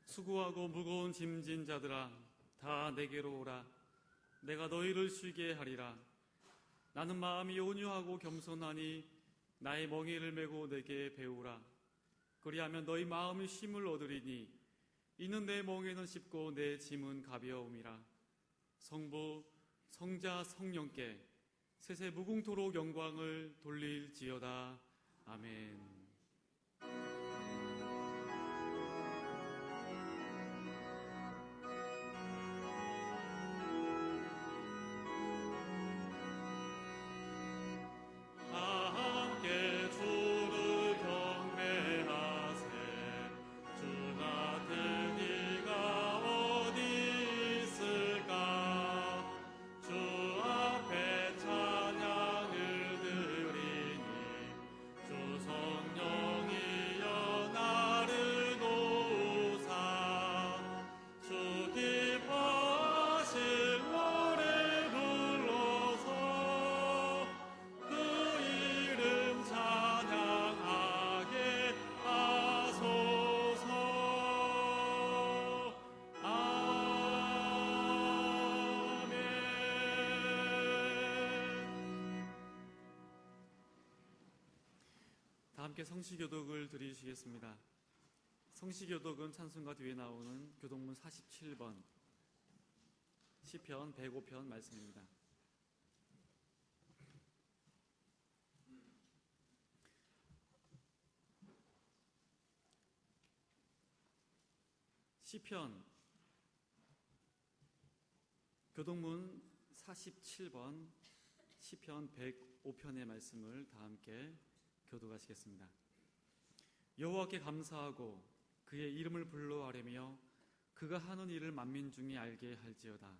수고하고 무거운 짐진 자들아 다 내게로 오라. 내가 너희를 쉬게 하리라. 나는 마음이 온유하고 겸손하니 나의 멍에를 메고 내게 배우라. 그리하면 너희 마음이 쉼을 얻으리니 이는 내 멍에는 쉽고 내 짐은 가벼움이라. 성부 성자 성령께 세세 무궁토록 영광을 돌릴지어다. 아멘. 함께 성시교독을 드리시겠습니다. 성시교독은 찬송가 뒤에 나오는 교독문 47번 시편 105편 말씀입니다. 시편 교독문 47번 시편 105편의 말씀을 다 함께 교독하시겠습니다. 여호와께 감사하고 그의 이름을 불러 아뢰며 그가 하는 일을 만민 중에 알게 할지어다.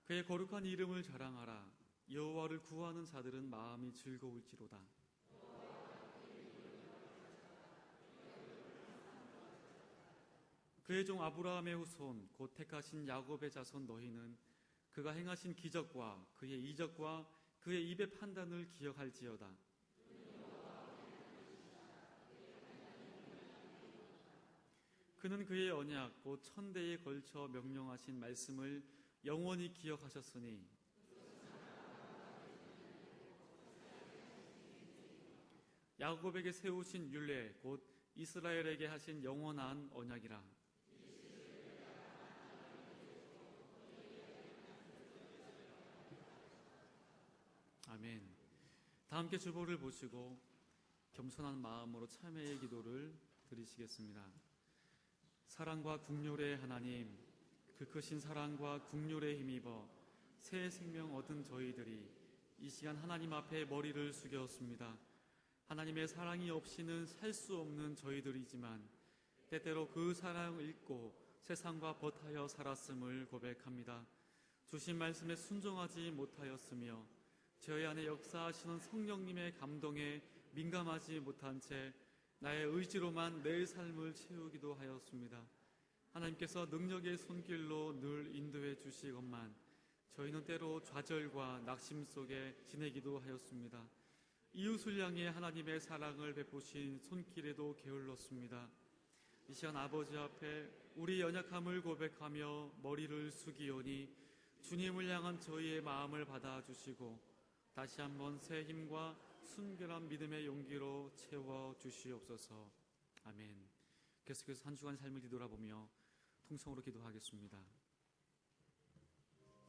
그의 거룩한 이름을 자랑하라. 여호와를 구하는 자들은 마음이 즐거울지로다. 그의 종 아브라함의 후손 곧 택하신 야곱의 자손 너희는 그가 행하신 기적과 그의 이적과 그의 입의 판단을 기억할지어다. 그는 그의 언약 곧 천대에 걸쳐 명령하신 말씀을 영원히 기억하셨으니 야곱에게 세우신 율례 곧 이스라엘에게 하신 영원한 언약이라. 아멘. 다 함께 주보를 보시고 겸손한 마음으로 참회의 기도를 드리시겠습니다. 사랑과 국률의 하나님, 그 크신 사랑과 국률에 힘입어 새 생명 얻은 저희들이 이 시간 하나님 앞에 머리를 숙였습니다. 하나님의 사랑이 없이는 살 수 없는 저희들이지만 때때로 그 사랑을 잊고 세상과 벗하여 살았음을 고백합니다. 주신 말씀에 순종하지 못하였으며 저희 안에 역사하시는 성령님의 감동에 민감하지 못한 채 나의 의지로만 내 삶을 채우기도 하였습니다. 하나님께서 능력의 손길로 늘 인도해 주시건만 저희는 때로 좌절과 낙심 속에 지내기도 하였습니다. 이웃을 향해 하나님의 사랑을 베푸신 손길에도 게을렀습니다. 이 시간 아버지 앞에 우리 연약함을 고백하며 머리를 숙이오니 주님을 향한 저희의 마음을 받아주시고 다시 한번 새 힘과 순결한 믿음의 용기로 채워주시옵소서. 아멘. 계속해서 한 주간 삶을 뒤돌아보며 통성으로 기도하겠습니다.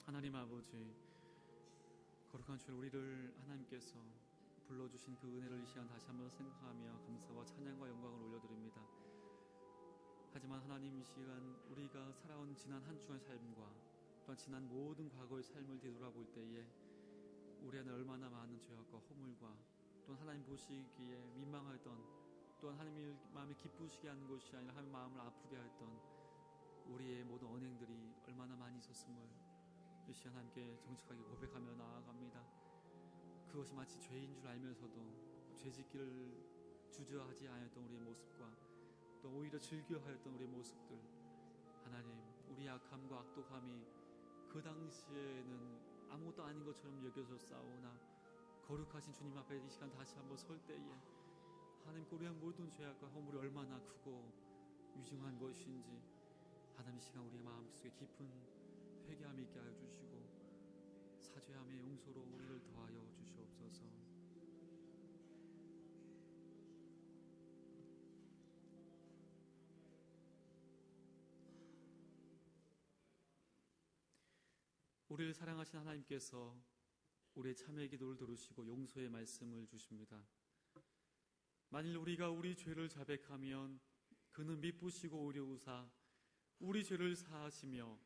하나님 아버지, 거룩한 주를 우리를 하나님께서 불러주신 그 은혜를 이 시간 다시 한번 생각하며 감사와 찬양과 영광을 올려드립니다. 하지만 하나님, 이 시간 우리가 살아온 지난 한 주간의 삶과 또한 지난 모든 과거의 삶을 뒤돌아볼 때에 우리 안에 얼마나 많은 죄악과 허물과 또한 하나님 보시기에 민망하였던, 또한 하나님의 마음이 기쁘시게 하는 것이 아니라 하나님의 마음을 아프게 했던 우리의 모든 언행들이 얼마나 많이 있었음을 이 시간 함께 정직하게 고백하며 나아갑니다. 그것이 마치 죄인 줄 알면서도 죄짓기를 주저하지 않았던 우리의 모습과 또 오히려 즐겨하였던 우리의 모습들, 하나님, 우리의 악함과 악독함이 그 당시에는 아무것도 아닌 것처럼 여겨졌사오나 거룩하신 주님 앞에 이 시간 다시 한번 설 때에 하나님, 우리의 모든 죄악과 허물이 얼마나 크고 유중한 것인지 하나님, 이 시간 우리의 마음속에 깊은 회개함이 있게 하여 주시고 사죄함의 용서로 우리를 더하여 주시옵소서. 우리를 사랑하신 하나님께서 우리의 참회 기도를 들으시고 용서의 말씀을 주십니다. 만일 우리가 우리 죄를 자백하면 그는 미쁘시고 의로우사 우리 죄를 사하시며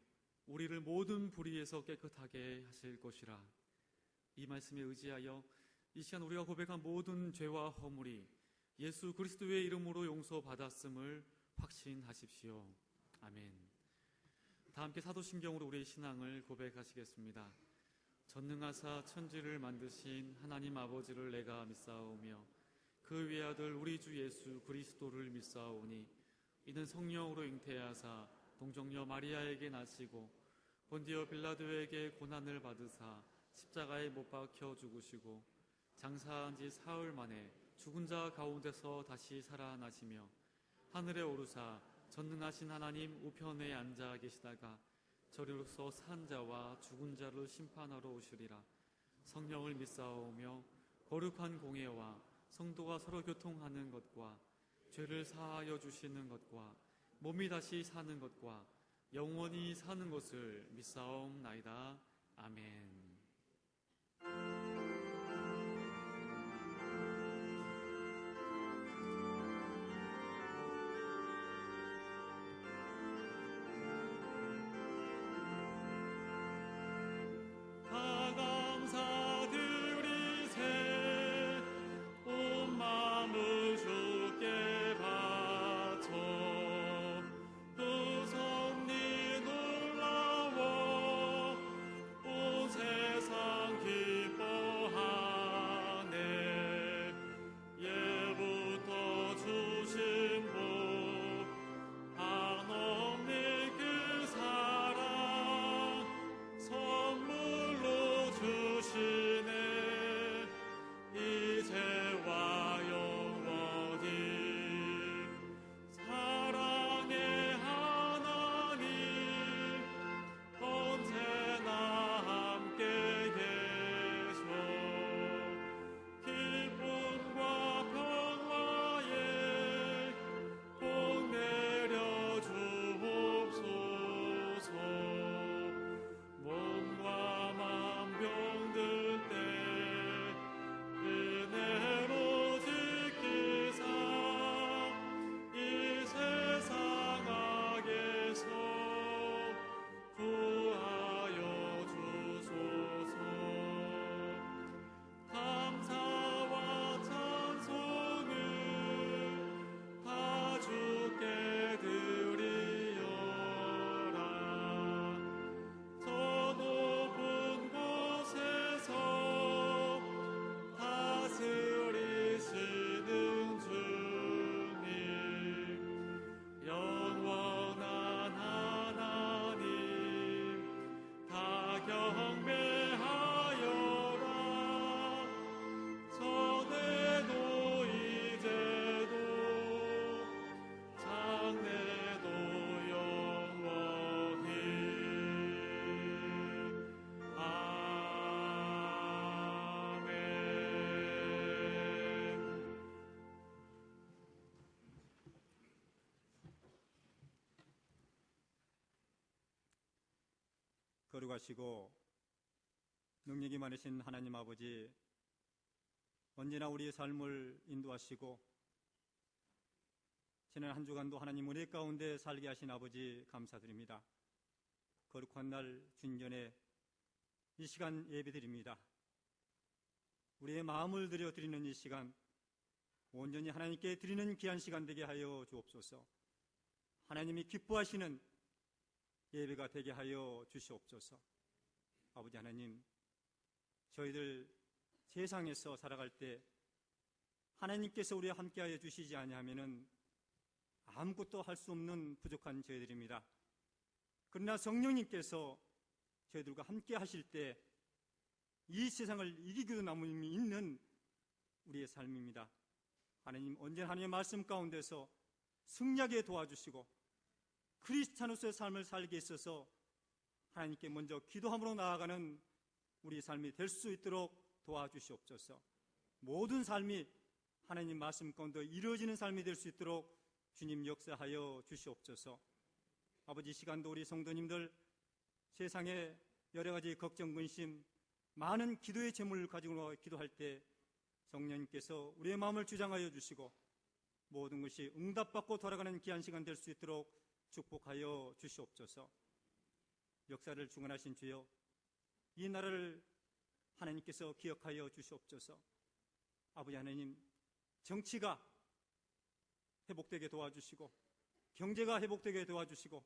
우리를 모든 불의에서 깨끗하게 하실 것이라. 이 말씀에 의지하여 이 시간 우리가 고백한 모든 죄와 허물이 예수 그리스도의 이름으로 용서받았음을 확신하십시오. 아멘. 다 함께 사도신경으로 우리의 신앙을 고백하시겠습니다. 전능하사 천지를 만드신 하나님 아버지를 내가 믿사오며 그 외아들 우리 주 예수 그리스도를 믿사오니 이는 성령으로 잉태하사 동정녀 마리아에게 나시고 본디오 빌라도에게 고난을 받으사 십자가에 못 박혀 죽으시고 장사한 지 사흘 만에 죽은 자 가운데서 다시 살아나시며 하늘에 오르사 전능하신 하나님 우편에 앉아 계시다가 저리로서 산 자와 죽은 자를 심판하러 오시리라. 성령을 믿사오며 거룩한 공예와 성도가 서로 교통하는 것과 죄를 사하여 주시는 것과 몸이 다시 사는 것과 영원히 사는 것을 믿사옵나이다. 아멘. 거룩하시고 능력이 많으신 하나님 아버지, 언제나 우리의 삶을 인도하시고 지난 한 주간도 하나님 은혜 가운데 살게 하신 아버지 감사드립니다. 거룩한 날 주전에 이 시간 예배드립니다. 우리의 마음을 들여 드리는 이 시간 온전히 하나님께 드리는 귀한 시간 되게 하여 주옵소서. 하나님이 기뻐하시는 예배가 되게 하여 주시옵소서. 아버지 하나님, 저희들 세상에서 살아갈 때 하나님께서 우리와 함께하여 주시지 아니하면은 아무것도 할 수 없는 부족한 저희들입니다. 그러나 성령님께서 저희들과 함께 하실 때 이 세상을 이기기도 남음이 있는 우리의 삶입니다. 하나님, 언제나 하나님의 말씀 가운데서 승리하게 도와주시고 크리스찬으로서의 삶을 살게 있어서 하나님께 먼저 기도함으로 나아가는 우리 삶이 될 수 있도록 도와주시옵소서. 모든 삶이 하나님 말씀 가운데 이루어지는 삶이 될 수 있도록 주님 역사하여 주시옵소서. 아버지, 이 시간도 우리 성도님들 세상에 여러 가지 걱정, 근심, 많은 기도의 제물을 가지고 기도할 때 성령님께서 우리의 마음을 주장하여 주시고 모든 것이 응답받고 돌아가는 귀한 시간 될 수 있도록 축복하여 주시옵소서. 역사를 주관하신 주여, 이 나라를 하나님께서 기억하여 주시옵소서. 아버지 하나님, 정치가 회복되게 도와주시고 경제가 회복되게 도와주시고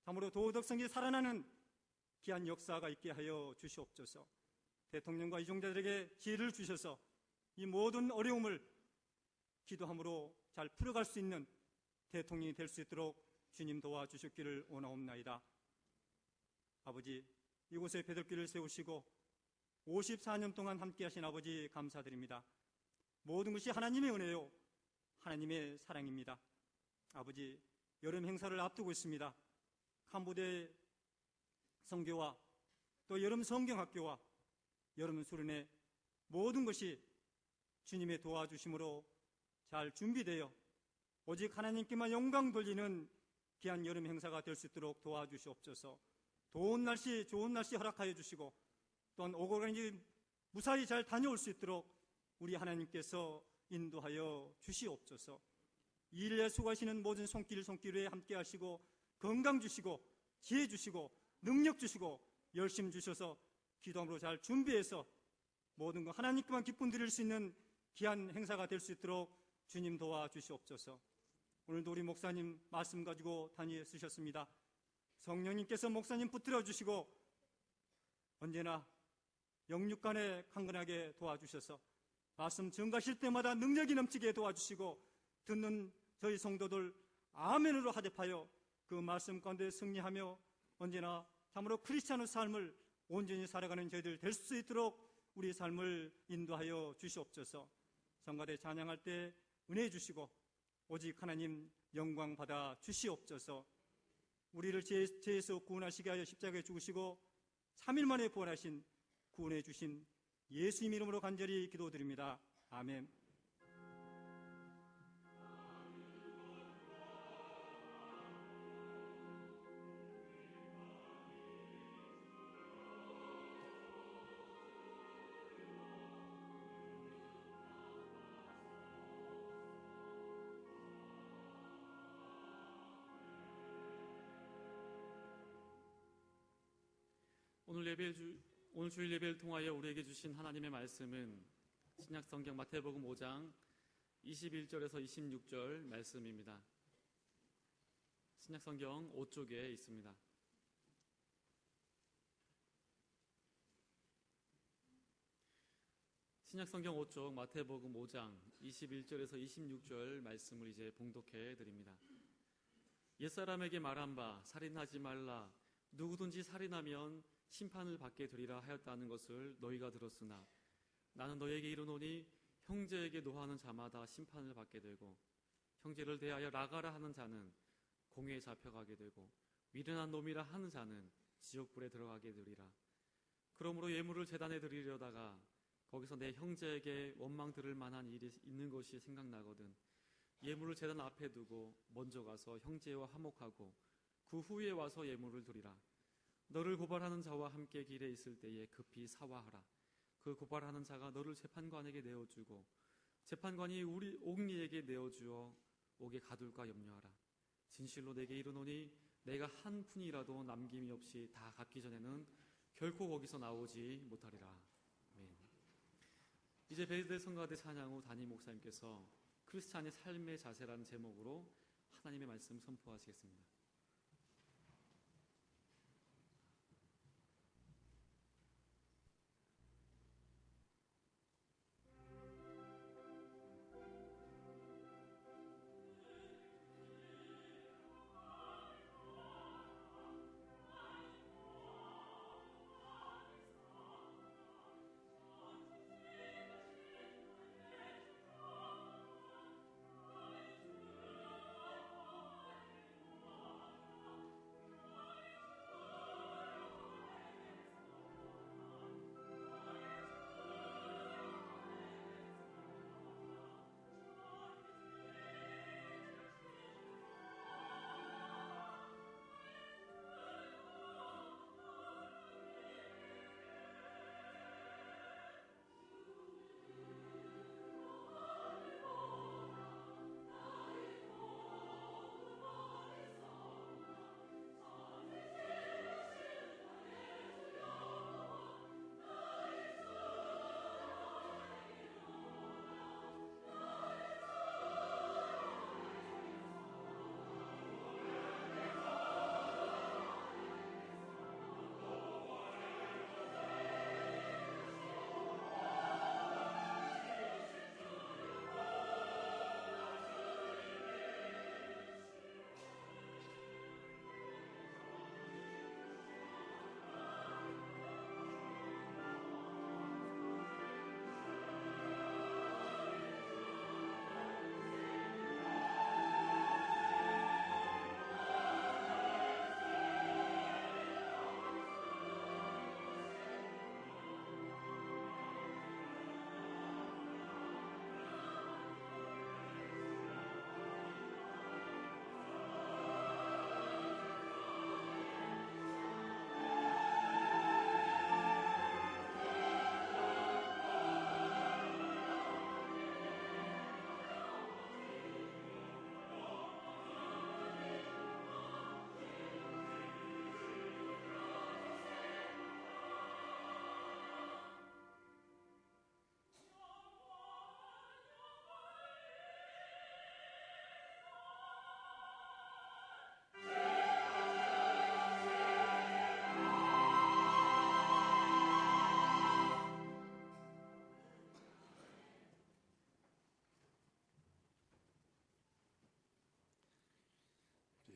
참으로 도덕성이 살아나는 귀한 역사가 있게 하여 주시옵소서. 대통령과 이종자들에게 지혜를 주셔서 이 모든 어려움을 기도함으로 잘 풀어갈 수 있는 대통령이 될 수 있도록 주님 도와주셨기를 원하옵나이다. 아버지, 이곳에 배들길을 세우시고 54년 동안 함께 하신 아버지 감사드립니다. 모든 것이 하나님의 은혜요, 하나님의 사랑입니다. 아버지, 여름 행사를 앞두고 있습니다. 캄보디아 선교와 또 여름 성경학교와 여름 수련회 모든 것이 주님의 도와주심으로 잘 준비되어 오직 하나님께만 영광 돌리는 귀한 여름 행사가 될 수 있도록 도와주시옵소서. 좋은 날씨 허락하여 주시고 또한 오고 가는지 무사히 잘 다녀올 수 있도록 우리 하나님께서 인도하여 주시옵소서. 이 일에 수고하시는 모든 손길에 함께 하시고 건강 주시고 지혜 주시고 능력 주시고 열심 주셔서 기도함으로 잘 준비해서 모든 것 하나님께만 기쁨 드릴 수 있는 귀한 행사가 될 수 있도록 주님 도와주시옵소서. 오늘도 우리 목사님 말씀 가지고 단위에 쓰셨습니다. 성령님께서 목사님 붙들어 주시고 언제나 영육간에 강건하게 도와주셔서 말씀 전가하실 때마다 능력이 넘치게 도와주시고 듣는 저희 성도들 아멘으로 하답하여 그 말씀 가운데 승리하며 언제나 참으로 크리스찬의 삶을 온전히 살아가는 저희들 될 수 있도록 우리 삶을 인도하여 주시옵소서. 성가대 찬양할 때 은혜 주시고 오직 하나님 영광 받아 주시옵소서. 우리를 죄에서 구원하시게 하여 십자가에 죽으시고 3일 만에 부활하신 구원해 주신 예수님 이름으로 간절히 기도드립니다. 아멘. 오늘 주일 예배를 통하여 우리에게 주신 하나님의 말씀은 신약성경 마태복음 5장 21절에서 26절 말씀입니다. 신약성경 5쪽에 있습니다. 신약성경 5쪽 마태복음 5장 21절에서 26절 말씀을 이제 봉독해 드립니다. 옛사람에게 말한 바 살인하지 말라. 누구든지 살인하면 심판을 받게 되리라 하였다는 것을 너희가 들었으나 나는 너희에게 이르노니 형제에게 노하는 자마다 심판을 받게 되고 형제를 대하여 나가라 하는 자는 공회에 잡혀가게 되고 미련한 놈이라 하는 자는 지옥불에 들어가게 되리라. 그러므로 예물을 제단에 드리려다가 거기서 내 형제에게 원망 들을 만한 일이 있는 것이 생각나거든 예물을 제단 앞에 두고 먼저 가서 형제와 화목하고 그 후에 와서 예물을 드리라. 너를 고발하는 자와 함께 길에 있을 때에 급히 사화하라. 그 고발하는 자가 너를 재판관에게 내어주고 재판관이 우리 옥리에게 내어주어 옥에 가둘까 염려하라. 진실로 내게 이르노니 내가 한 푼이라도 남김이 없이 다 갚기 전에는 결코 거기서 나오지 못하리라. 아멘. 이제 베드레 성가대 찬양 후 담임 목사님께서 크리스찬의 삶의 자세라는 제목으로 하나님의 말씀 선포하시겠습니다.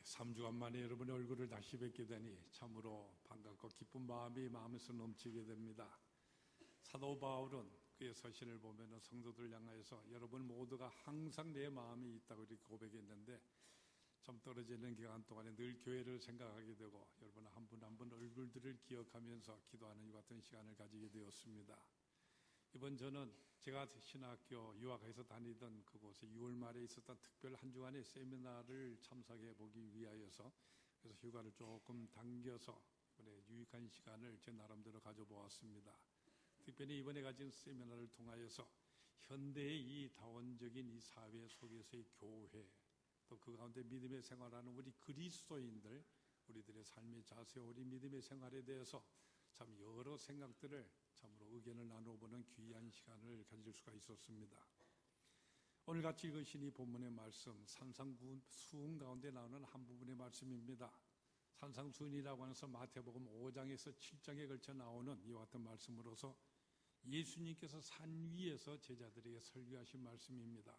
3주간 만에 여러분의 얼굴을 다시 뵙게 되니 참으로 반갑고 기쁜 마음이 마음에서 넘치게 됩니다. 사도 바울은 그의 서신을 보면 성도들 향하여서 여러분 모두가 항상 내 마음에 있다고 이렇게 고백했는데, 좀 떨어지는 기간 동안에 늘 교회를 생각하게 되고 여러분 한 분 한 분 얼굴들을 기억하면서 기도하는 이 같은 시간을 가지게 되었습니다. 이번 저는 제가 신학교 유학해서 다니던 그곳에 6월 말에 있었던 특별 한 주간의 세미나를 참석해 보기 위하여서, 그래서 휴가를 조금 당겨서 이번에 유익한 시간을 제 나름대로 가져보았습니다. 특별히 이번에 가진 세미나를 통하여서 현대의 이 다원적인 이 사회 속에서의 교회, 또 그 가운데 믿음의 생활하는 우리 그리스도인들, 우리들의 삶의 자세, 우리 믿음의 생활에 대해서 참 여러 생각들을 참으로 의견을 나눠보는 귀한 시간을 가질 수가 있었습니다. 오늘 같이 읽으신 이 본문의 말씀, 산상수훈 가운데 나오는 한 부분의 말씀입니다. 산상수훈이라고 하면서 마태복음 5장에서 7장에 걸쳐 나오는 이와 같은 말씀으로서 예수님께서 산 위에서 제자들에게 설교하신 말씀입니다.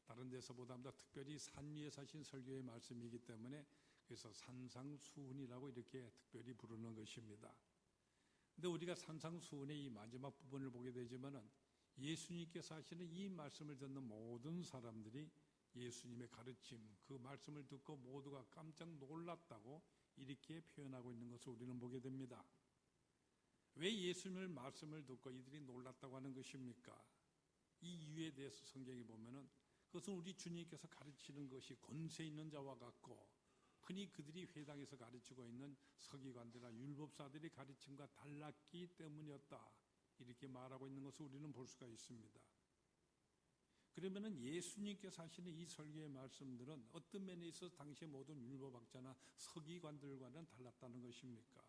다른 데서보다 특별히 산 위에서 하신 설교의 말씀이기 때문에 그래서 산상수훈이라고 이렇게 특별히 부르는 것입니다. 근데 우리가 산상수훈의 이 마지막 부분을 보게 되지만은 예수님께서 하시는 이 말씀을 듣는 모든 사람들이 예수님의 가르침, 그 말씀을 듣고 모두가 깜짝 놀랐다고 이렇게 표현하고 있는 것을 우리는 보게 됩니다. 왜 예수님의 말씀을 듣고 이들이 놀랐다고 하는 것입니까? 이 이유에 대해서 성경에 보면은 그것은 우리 주님께서 가르치는 것이 권세 있는 자와 같고, 흔히 그들이 회당에서 가르치고 있는 서기관들이나 율법사들의 가르침과 달랐기 때문이었다, 이렇게 말하고 있는 것을 우리는 볼 수가 있습니다. 그러면은 예수님께서 하시는 이 설교의 말씀들은 어떤 면에 있어서 당시의 모든 율법학자나 서기관들과는 달랐다는 것입니까?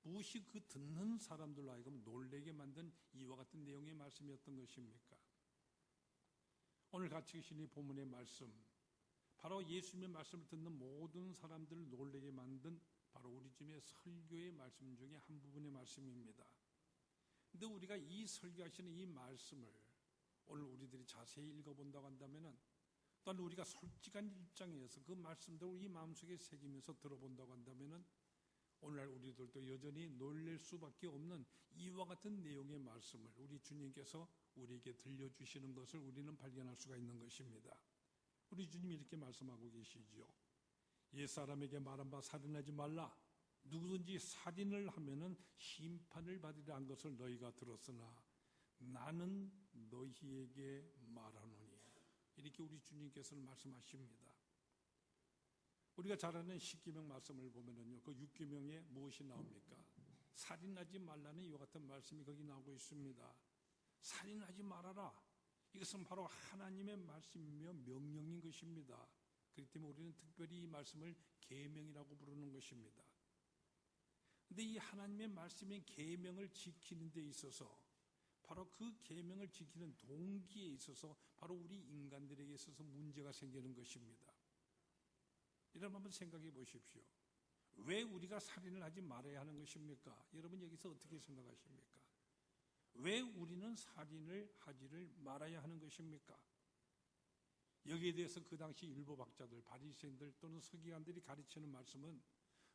무엇이 그 듣는 사람들로 하여금 놀라게 만든 이와 같은 내용의 말씀이었던 것입니까? 오늘 같이 계신 이 본문의 말씀, 바로 예수님의 말씀을 듣는 모든 사람들을 놀라게 만든 바로 우리 주님의 설교의 말씀 중에 한 부분의 말씀입니다. 근데 우리가 이 설교하시는 이 말씀을 오늘 우리들이 자세히 읽어본다고 한다면은, 또한 우리가 솔직한 입장에서 그 말씀들을 이 마음속에 새기면서 들어본다고 한다면은, 오늘날 우리들도 여전히 놀랄 수밖에 없는 이와 같은 내용의 말씀을 우리 주님께서 우리에게 들려주시는 것을 우리는 발견할 수가 있는 것입니다. 우리 주님이 이렇게 말씀하고 계시죠. 옛사람에게 말한 바 살인하지 말라. 누구든지 살인을 하면은 심판을 받으리라 한 것을 너희가 들었으나 나는 너희에게 말하노니. 이렇게 우리 주님께서는 말씀하십니다. 우리가 잘 아는 십계명 말씀을 보면은요, 그 6계명에 무엇이 나옵니까? 살인하지 말라는 이와 같은 말씀이 거기 나오고 있습니다. 살인하지 말아라. 이것은 바로 하나님의 말씀이며 명령인 것입니다. 그렇기 때문에 우리는 특별히 이 말씀을 계명이라고 부르는 것입니다. 그런데 이 하나님의 말씀인 계명을 지키는 데 있어서, 바로 그 계명을 지키는 동기에 있어서 바로 우리 인간들에게 있어서 문제가 생기는 것입니다. 여러분 한번 생각해 보십시오. 왜 우리가 살인을 하지 말아야 하는 것입니까? 여러분 여기서 어떻게 생각하십니까? 왜 우리는 살인을 하지를 말아야 하는 것입니까? 여기에 대해서 그 당시 율법학자들, 바리새인들 또는 서기관들이 가르치는 말씀은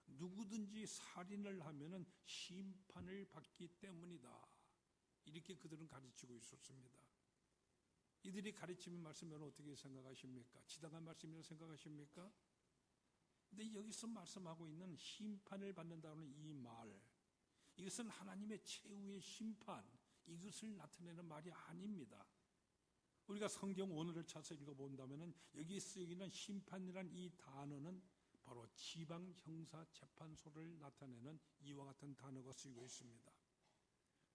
누구든지 살인을 하면은 심판을 받기 때문이다, 이렇게 그들은 가르치고 있었습니다. 이들이 가르치는 말씀은 어떻게 생각하십니까? 지당한 말씀이라고 생각하십니까? 근데 여기서 말씀하고 있는 심판을 받는다는 이 말, 이것은 하나님의 최후의 심판, 이것을 나타내는 말이 아닙니다. 우리가 성경 원어를 찾아서 읽어본다면 여기 쓰여있는 심판이란 이 단어는 바로 지방형사재판소를 나타내는 이와 같은 단어가 쓰이고 있습니다.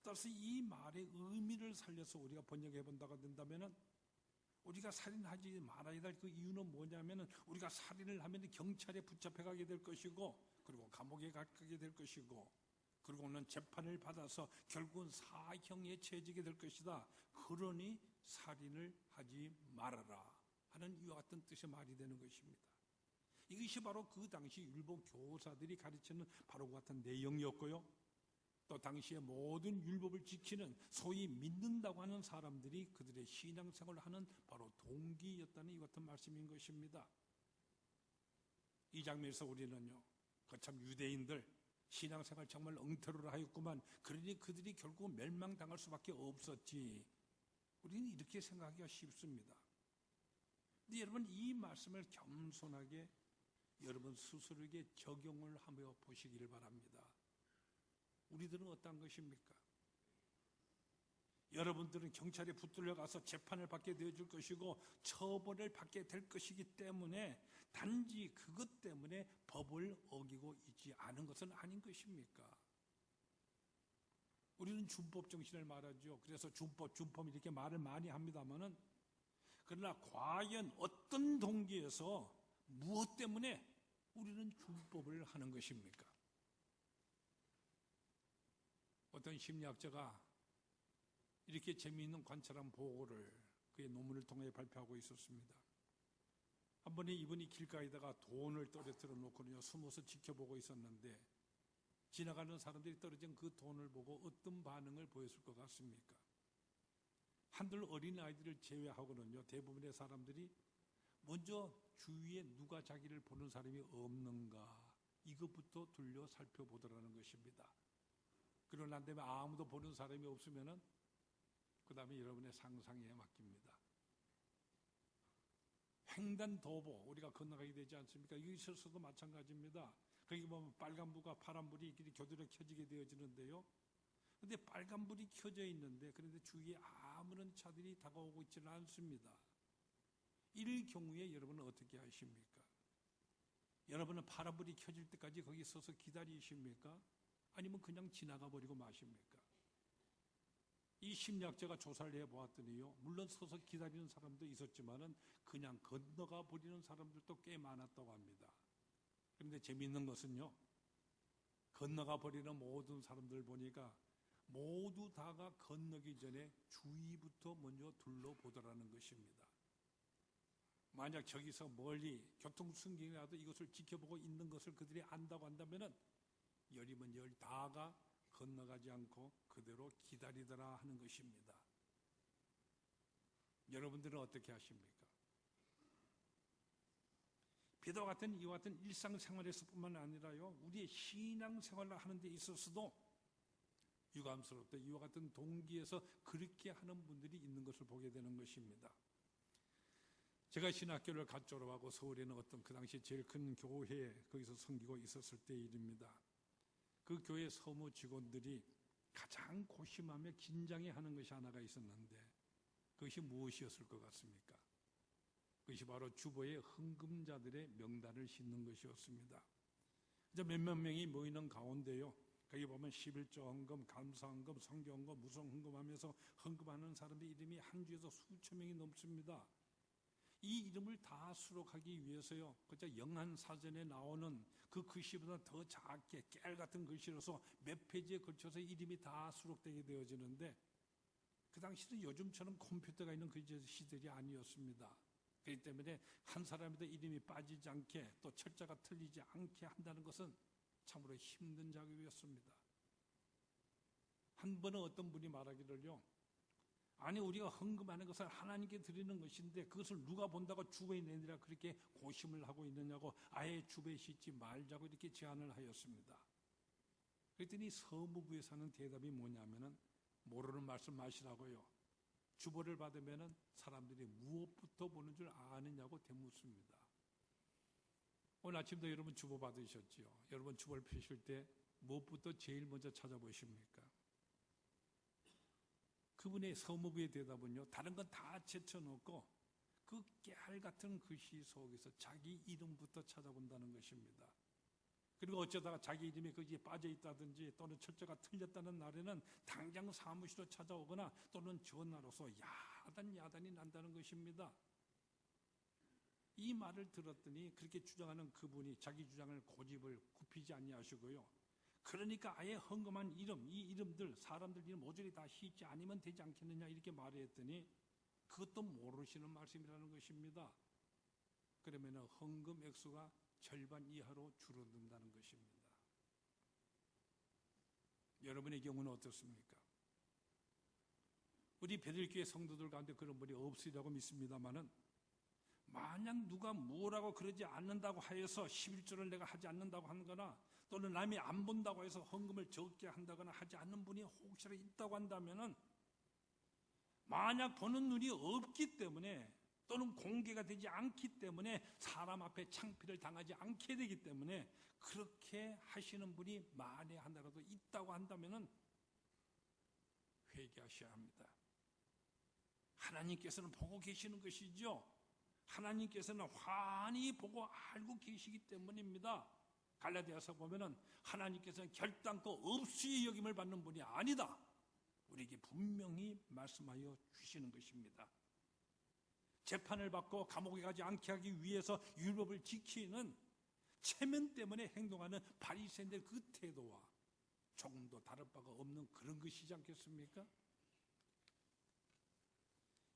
따라서 이 말의 의미를 살려서 우리가 번역해 본다고 된다면, 우리가 살인하지 말아야 될 그 이유는 뭐냐면, 우리가 살인을 하면 경찰에 붙잡혀 가게 될 것이고, 그리고 감옥에 가게 될 것이고, 그리고는 재판을 받아서 결국은 사형에 처해지게 될 것이다. 그러니 살인을 하지 말아라 하는 이와 같은 뜻의 말이 되는 것입니다. 이것이 바로 그 당시 율법 교사들이 가르치는 바로 그 같은 내용이었고요, 또 당시의 모든 율법을 지키는 소위 믿는다고 하는 사람들이 그들의 신앙생활을 하는 바로 동기였다는 이 같은 말씀인 것입니다. 이 장면에서 우리는요, 거참 유대인들 신앙생활 정말 엉터리로 하였구만. 그러니 그들이 결국 멸망당할 수밖에 없었지. 우리는 이렇게 생각하기가 쉽습니다. 근데 여러분, 이 말씀을 겸손하게 여러분 스스로에게 적용을 하며 보시기를 바랍니다. 우리들은 어떤 것입니까? 여러분들은 경찰에 붙들려 가서 재판을 받게 되어줄 것이고 처벌을 받게 될 것이기 때문에 단지 그것 때문에 법을 어기고 있지 않은 것은 아닌 것입니까? 우리는 준법 정신을 말하죠. 그래서 준법 이렇게 말을 많이 합니다만은, 그러나 과연 어떤 동기에서 무엇 때문에 우리는 준법을 하는 것입니까? 어떤 심리학자가 이렇게 재미있는 관찰한 보고를 그의 논문을 통해 발표하고 있었습니다. 한 번에 이분이 길가에다가 돈을 떨어뜨려 놓고는요, 숨어서 지켜보고 있었는데 지나가는 사람들이 떨어진 그 돈을 보고 어떤 반응을 보였을 것 같습니까? 한둘 어린 아이들을 제외하고는요, 대부분의 사람들이 먼저 주위에 누가 자기를 보는 사람이 없는가, 이것부터 둘러 살펴보더라는 것입니다. 그러고 난 다음에 아무도 보는 사람이 없으면은 그 다음에 여러분의 상상에 맡깁니다. 횡단도보 우리가 건너가게 되지 않습니까? 여기 있어서도 마찬가지입니다. 거기 보면 빨간불과 파란불이 교대로 켜지게 되어지는데요. 그런데 빨간불이 켜져 있는데 그런데 주위에 아무런 차들이 다가오고 있지는 않습니다. 이럴 경우에 여러분은 어떻게 하십니까? 여러분은 파란불이 켜질 때까지 거기 서서 기다리십니까? 아니면 그냥 지나가 버리고 마십니까? 이 심리학자가 조사를 해보았더니요, 물론 서서 기다리는 사람도 있었지만은 그냥 건너가 버리는 사람들도 꽤 많았다고 합니다. 그런데 재미있는 것은요, 건너가 버리는 모든 사람들 보니까 모두 다가 건너기 전에 주위부터 먼저 둘러보더라는 것입니다. 만약 저기서 멀리 교통순경이라도 이것을 지켜보고 있는 것을 그들이 안다고 한다면은 열이면 열 다가 건너가지 않고 그대로 기다리더라 하는 것입니다. 여러분들은 어떻게 하십니까? 비도 같은 이와 같은 일상생활에서뿐만 아니라요, 우리의 신앙생활을 하는 데 있어서도 유감스럽다 이와 같은 동기에서 그렇게 하는 분들이 있는 것을 보게 되는 것입니다. 제가 신학교를 갓 졸업하고 서울에 있는 어떤 그 당시 제일 큰 교회에 거기서 섬기고 있었을 때 일입니다. 그 교회 서무 직원들이 가장 고심하며 긴장해 하는 것이 하나가 있었는데 그것이 무엇이었을 것 같습니까? 그것이 바로 주보에 헌금자들의 명단을 싣는 것이었습니다. 이제 몇몇 명이 모이는 가운데요, 거기 보면 11조 헌금, 감사 헌금, 성교 헌금, 무송 헌금하면서 헌금하는 사람들의 이름이 한 주에서 수천 명이 넘습니다. 이 이름을 다 수록하기 위해서요, 그저 영한사전에 나오는 그 글씨보다 더 작게 깨알 같은 글씨로서 몇 페이지에 걸쳐서 이름이 다 수록되게 되어지는데, 그 당시는 요즘처럼 컴퓨터가 있는 그 시절이 아니었습니다. 그렇기 때문에 한 사람에도 이름이 빠지지 않게 또 철자가 틀리지 않게 한다는 것은 참으로 힘든 작업이었습니다. 한 번은 어떤 분이 말하기를요, 아니 우리가 헌금하는 것은 하나님께 드리는 것인데 그것을 누가 본다고 주보에 내느라 그렇게 고심을 하고 있느냐고, 아예 주보에 싣지 말자고 이렇게 제안을 하였습니다. 그랬더니 서무부에서 하는 대답이 뭐냐면은, 모르는 말씀 마시라고요, 주보를 받으면은 사람들이 무엇부터 보는 줄 아느냐고 되묻습니다. 오늘 아침도 여러분 주보 받으셨지요? 여러분 주보를 펴실 때 무엇부터 제일 먼저 찾아보십니까? 그분의 서무부의 대답은요, 다른 건 다 제쳐놓고 그 깨알 같은 글씨 속에서 자기 이름부터 찾아본다는 것입니다. 그리고 어쩌다가 자기 이름이 거기에 빠져있다든지 또는 철자가 틀렸다는 날에는 당장 사무실로 찾아오거나 또는 전화로서 야단이 난다는 것입니다. 이 말을 들었더니 그렇게 주장하는 그분이 자기 주장을 고집을 굽히지 아니하시고요, 그러니까 아예 헌금한 이름, 이 이름들, 사람들 이름 모조리 다 싣지 않으면 되지 않겠느냐 이렇게 말했더니 그것도 모르시는 말씀이라는 것입니다. 그러면 헌금 액수가 절반 이하로 줄어든다는 것입니다. 여러분의 경우는 어떻습니까? 우리 베들교회 성도들 가운데 그런 분이 없으리라고 믿습니다만은 만약 누가 뭐라고 그러지 않는다고 하여서 11조를 내가 하지 않는다고 하거나 또는 남이 안 본다고 해서 헌금을 적게 한다거나 하지 않는 분이 혹시라도 있다고 한다면은 만약 보는 눈이 없기 때문에 또는 공개가 되지 않기 때문에 사람 앞에 창피를 당하지 않게 되기 때문에 그렇게 하시는 분이 만에 하나라도 있다고 한다면은 회개하셔야 합니다. 하나님께서는 보고 계시는 것이죠. 하나님께서는 환히 보고 알고 계시기 때문입니다. 갈라디아서 보면은 하나님께서는 결단코 없이 여김을 받는 분이 아니다. 우리에게 분명히 말씀하여 주시는 것입니다. 재판을 받고 감옥에 가지 않게 하기 위해서 율법을 지키는 체면 때문에 행동하는 바리새인들 그 태도와 조금도 다를 바가 없는 그런 것이지 않겠습니까?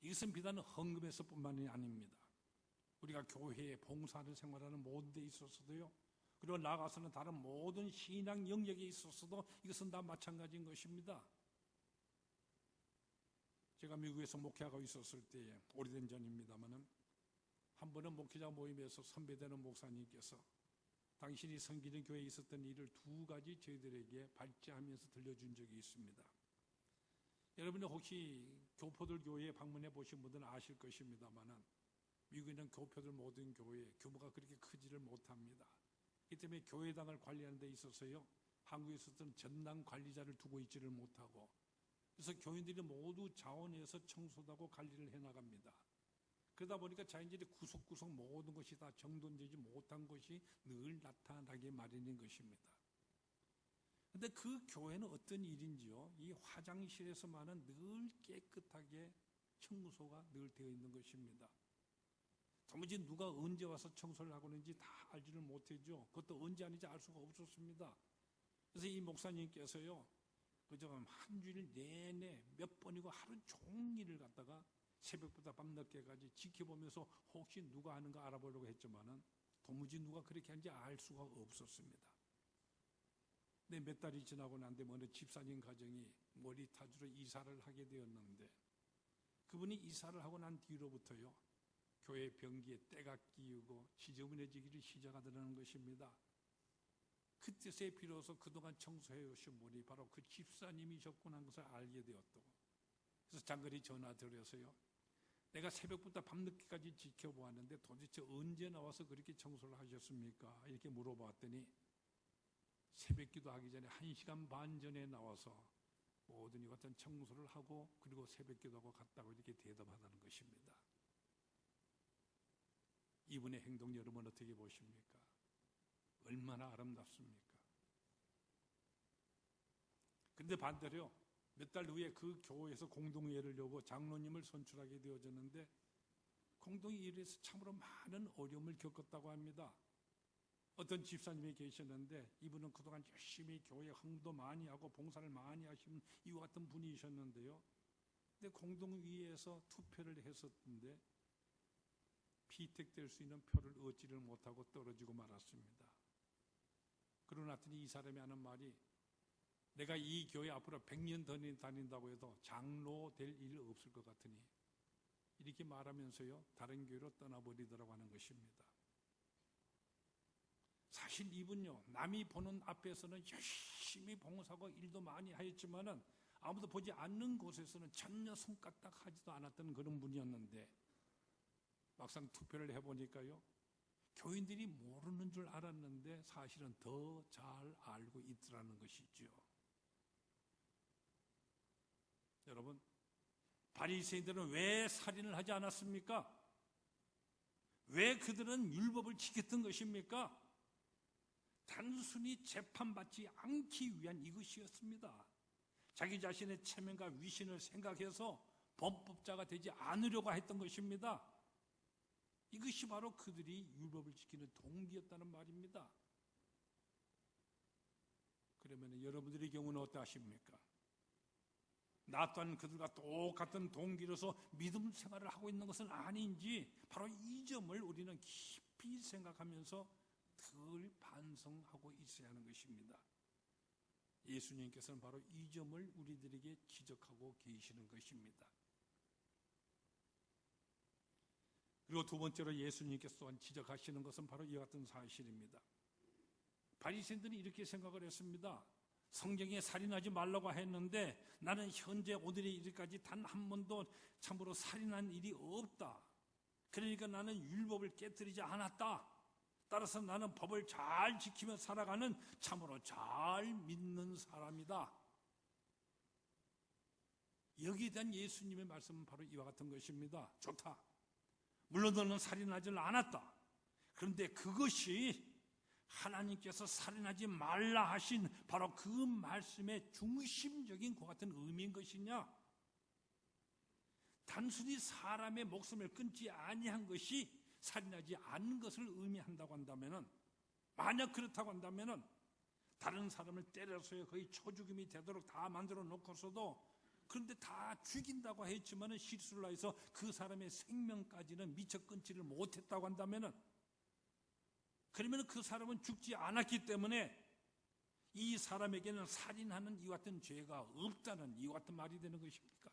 이것은 비단 헌금에서뿐만이 아닙니다. 우리가 교회에 봉사를 생활하는 모든 데 있어서도요. 그리고 나아가서는 다른 모든 신앙 영역에 있어서도 이것은 다 마찬가지인 것입니다. 제가 미국에서 목회하고 있었을 때에 오래된 전입니다만은 한 번은 목회자 모임에서 선배되는 목사님께서 당신이 섬기는 교회에 있었던 일을 두 가지 저희들에게 발제하면서 들려준 적이 있습니다. 여러분이 혹시 교포들 교회에 방문해 보신 분들은 아실 것입니다만은 미국에 있는 교포들 모든 교회 규모가 그렇게 크지를 못합니다. 이 때문에 교회당을 관리하는 데 있어서요. 한국에 있었던 전당 관리자를 두고 있지를 못하고 그래서 교인들이 모두 자원해서 청소하고 관리를 해나갑니다. 그러다 보니까 자연들이 구석구석 모든 것이 다 정돈되지 못한 것이 늘 나타나게 마련인 것입니다. 그런데 그 교회는 어떤 일인지요? 이 화장실에서만은 늘 깨끗하게 청소가 늘 되어 있는 것입니다. 도무지 누가 언제 와서 청소를 하고 있는지 다 알지를 못하죠. 그것도 언제 하는지 알 수가 없었습니다. 그래서 이 목사님께서요. 그저 한 주일 내내 몇 번이고 하루 종일을 갖다가 새벽부터 밤늦게까지 지켜보면서 혹시 누가 하는가 알아보려고 했지만은 도무지 누가 그렇게 하는지 알 수가 없었습니다. 근데 몇 달이 지나고 난 뒤에 어느 집사님 가정이 머리타주로 이사를 하게 되었는데 그분이 이사를 하고 난 뒤로부터요. 교회 변기에 때가 끼우고 지저분해지기를 시작하더라는 것입니다. 그때서야 비로소 그동안 청소해 오신 분이 바로 그 집사님이셨구나 하는 것을 알게 되었다고. 그래서 장거리 전화 드려서요. 내가 새벽부터 밤늦게까지 지켜보았는데 도대체 언제 나와서 그렇게 청소를 하셨습니까? 이렇게 물어봤더니 새벽기도 하기 전에 1시간 반 전에 나와서 모든 이같은 청소를 하고 그리고 새벽기도하고 갔다고 이렇게 대답하다는 것입니다. 이분의 행동 여러분 어떻게 보십니까? 얼마나 아름답습니까? 그런데 반대로요. 몇 달 후에 그 교회에서 공동회의를 열고 장로님을 선출하게 되어졌는데 공동회의에서 참으로 많은 어려움을 겪었다고 합니다. 어떤 집사님이 계셨는데 이분은 그동안 열심히 교회 헌금도 많이 하고 봉사를 많이 하신 이와 같은 분이셨는데요. 근데 공동회의에서 투표를 했었는데 피택될 수 있는 표를 얻지를 못하고 떨어지고 말았습니다. 그러고 났더니 이 사람이 하는 말이 내가 이 교회 앞으로 100년 더 다닌다고 해도 장로 될 일 없을 것 같으니 이렇게 말하면서요. 다른 교회로 떠나버리더라고 하는 것입니다. 사실 이분요. 남이 보는 앞에서는 열심히 봉사하고 일도 많이 하였지만은 아무도 보지 않는 곳에서는 전혀 손까딱 하지도 않았던 그런 분이었는데 막상 투표를 해보니까요. 교인들이 모르는 줄 알았는데 사실은 더 잘 알고 있더라는 것이죠. 여러분, 바리새인들은 왜 살인을 하지 않았습니까? 왜 그들은 율법을 지켰던 것입니까? 단순히 재판받지 않기 위한 이것이었습니다. 자기 자신의 체면과 위신을 생각해서 범법자가 되지 않으려고 했던 것입니다. 이것이 바로 그들이 율법을 지키는 동기였다는 말입니다. 그러면 여러분들의 경우는 어떠하십니까? 나 또한 그들과 똑같은 동기로서 믿음 생활을 하고 있는 것은 아닌지 바로 이 점을 우리는 깊이 생각하면서 늘 반성하고 있어야 하는 것입니다. 예수님께서는 바로 이 점을 우리들에게 지적하고 계시는 것입니다. 그리고 두 번째로 예수님께서 또한 지적하시는 것은 바로 이와 같은 사실입니다. 바리새인들이 이렇게 생각을 했습니다. 성경에 살인하지 말라고 했는데 나는 현재 오늘의 일까지 단 한 번도 참으로 살인한 일이 없다. 그러니까 나는 율법을 깨뜨리지 않았다. 따라서 나는 법을 잘 지키며 살아가는 참으로 잘 믿는 사람이다. 여기에 대한 예수님의 말씀은 바로 이와 같은 것입니다. 좋다. 물론 너는 살인하지 않았다. 그런데 그것이 하나님께서 살인하지 말라 하신 바로 그 말씀의 중심적인 그 같은 의미인 것이냐? 단순히 사람의 목숨을 끊지 아니한 것이 살인하지 않은 것을 의미한다고 한다면은, 만약 그렇다고 한다면은 다른 사람을 때려서 거의 초죽음이 되도록 다 만들어 놓고서도, 그런데 다 죽인다고 했지만은 실수를 해서 그 사람의 생명까지는 미처 끊지를 못했다고 한다면은, 그러면 그 사람은 죽지 않았기 때문에 이 사람에게는 살인하는 이와 같은 죄가 없다는 이와 같은 말이 되는 것입니까?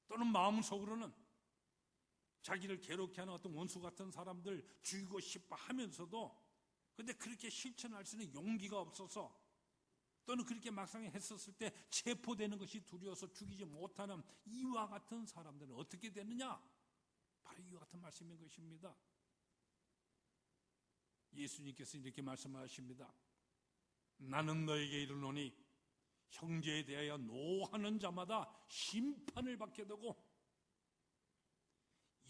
또는 마음속으로는 자기를 괴롭게 하는 어떤 원수 같은 사람들 죽이고 싶어 하면서도, 근데 그렇게 실천할 수 있는 용기가 없어서, 또는 그렇게 막상 했었을 때 체포되는 것이 두려워서 죽이지 못하는 이와 같은 사람들은 어떻게 되느냐? 바로 이와 같은 말씀인 것입니다. 예수님께서 이렇게 말씀하십니다. 나는 너에게 이르노니 형제에 대하여 노하는 자마다 심판을 받게 되고,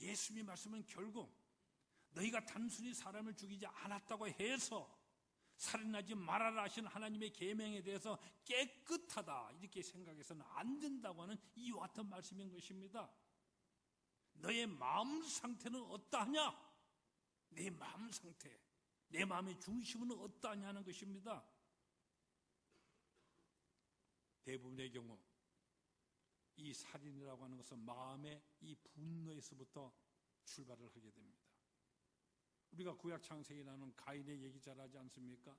예수님의 말씀은 결국 너희가 단순히 사람을 죽이지 않았다고 해서 살인하지 말아라 하신 하나님의 계명에 대해서 깨끗하다 이렇게 생각해서는 안 된다고 하는 이와 같은 말씀인 것입니다. 너의 마음 상태는 어떠하냐? 내 마음 상태, 내 마음의 중심은 어떠하냐는 것입니다. 대부분의 경우 이 살인이라고 하는 것은 마음의 이 분노에서부터 출발을 하게 됩니다. 우리가 구약 창세기에 나오는 가인의 얘기 잘 하지 않습니까?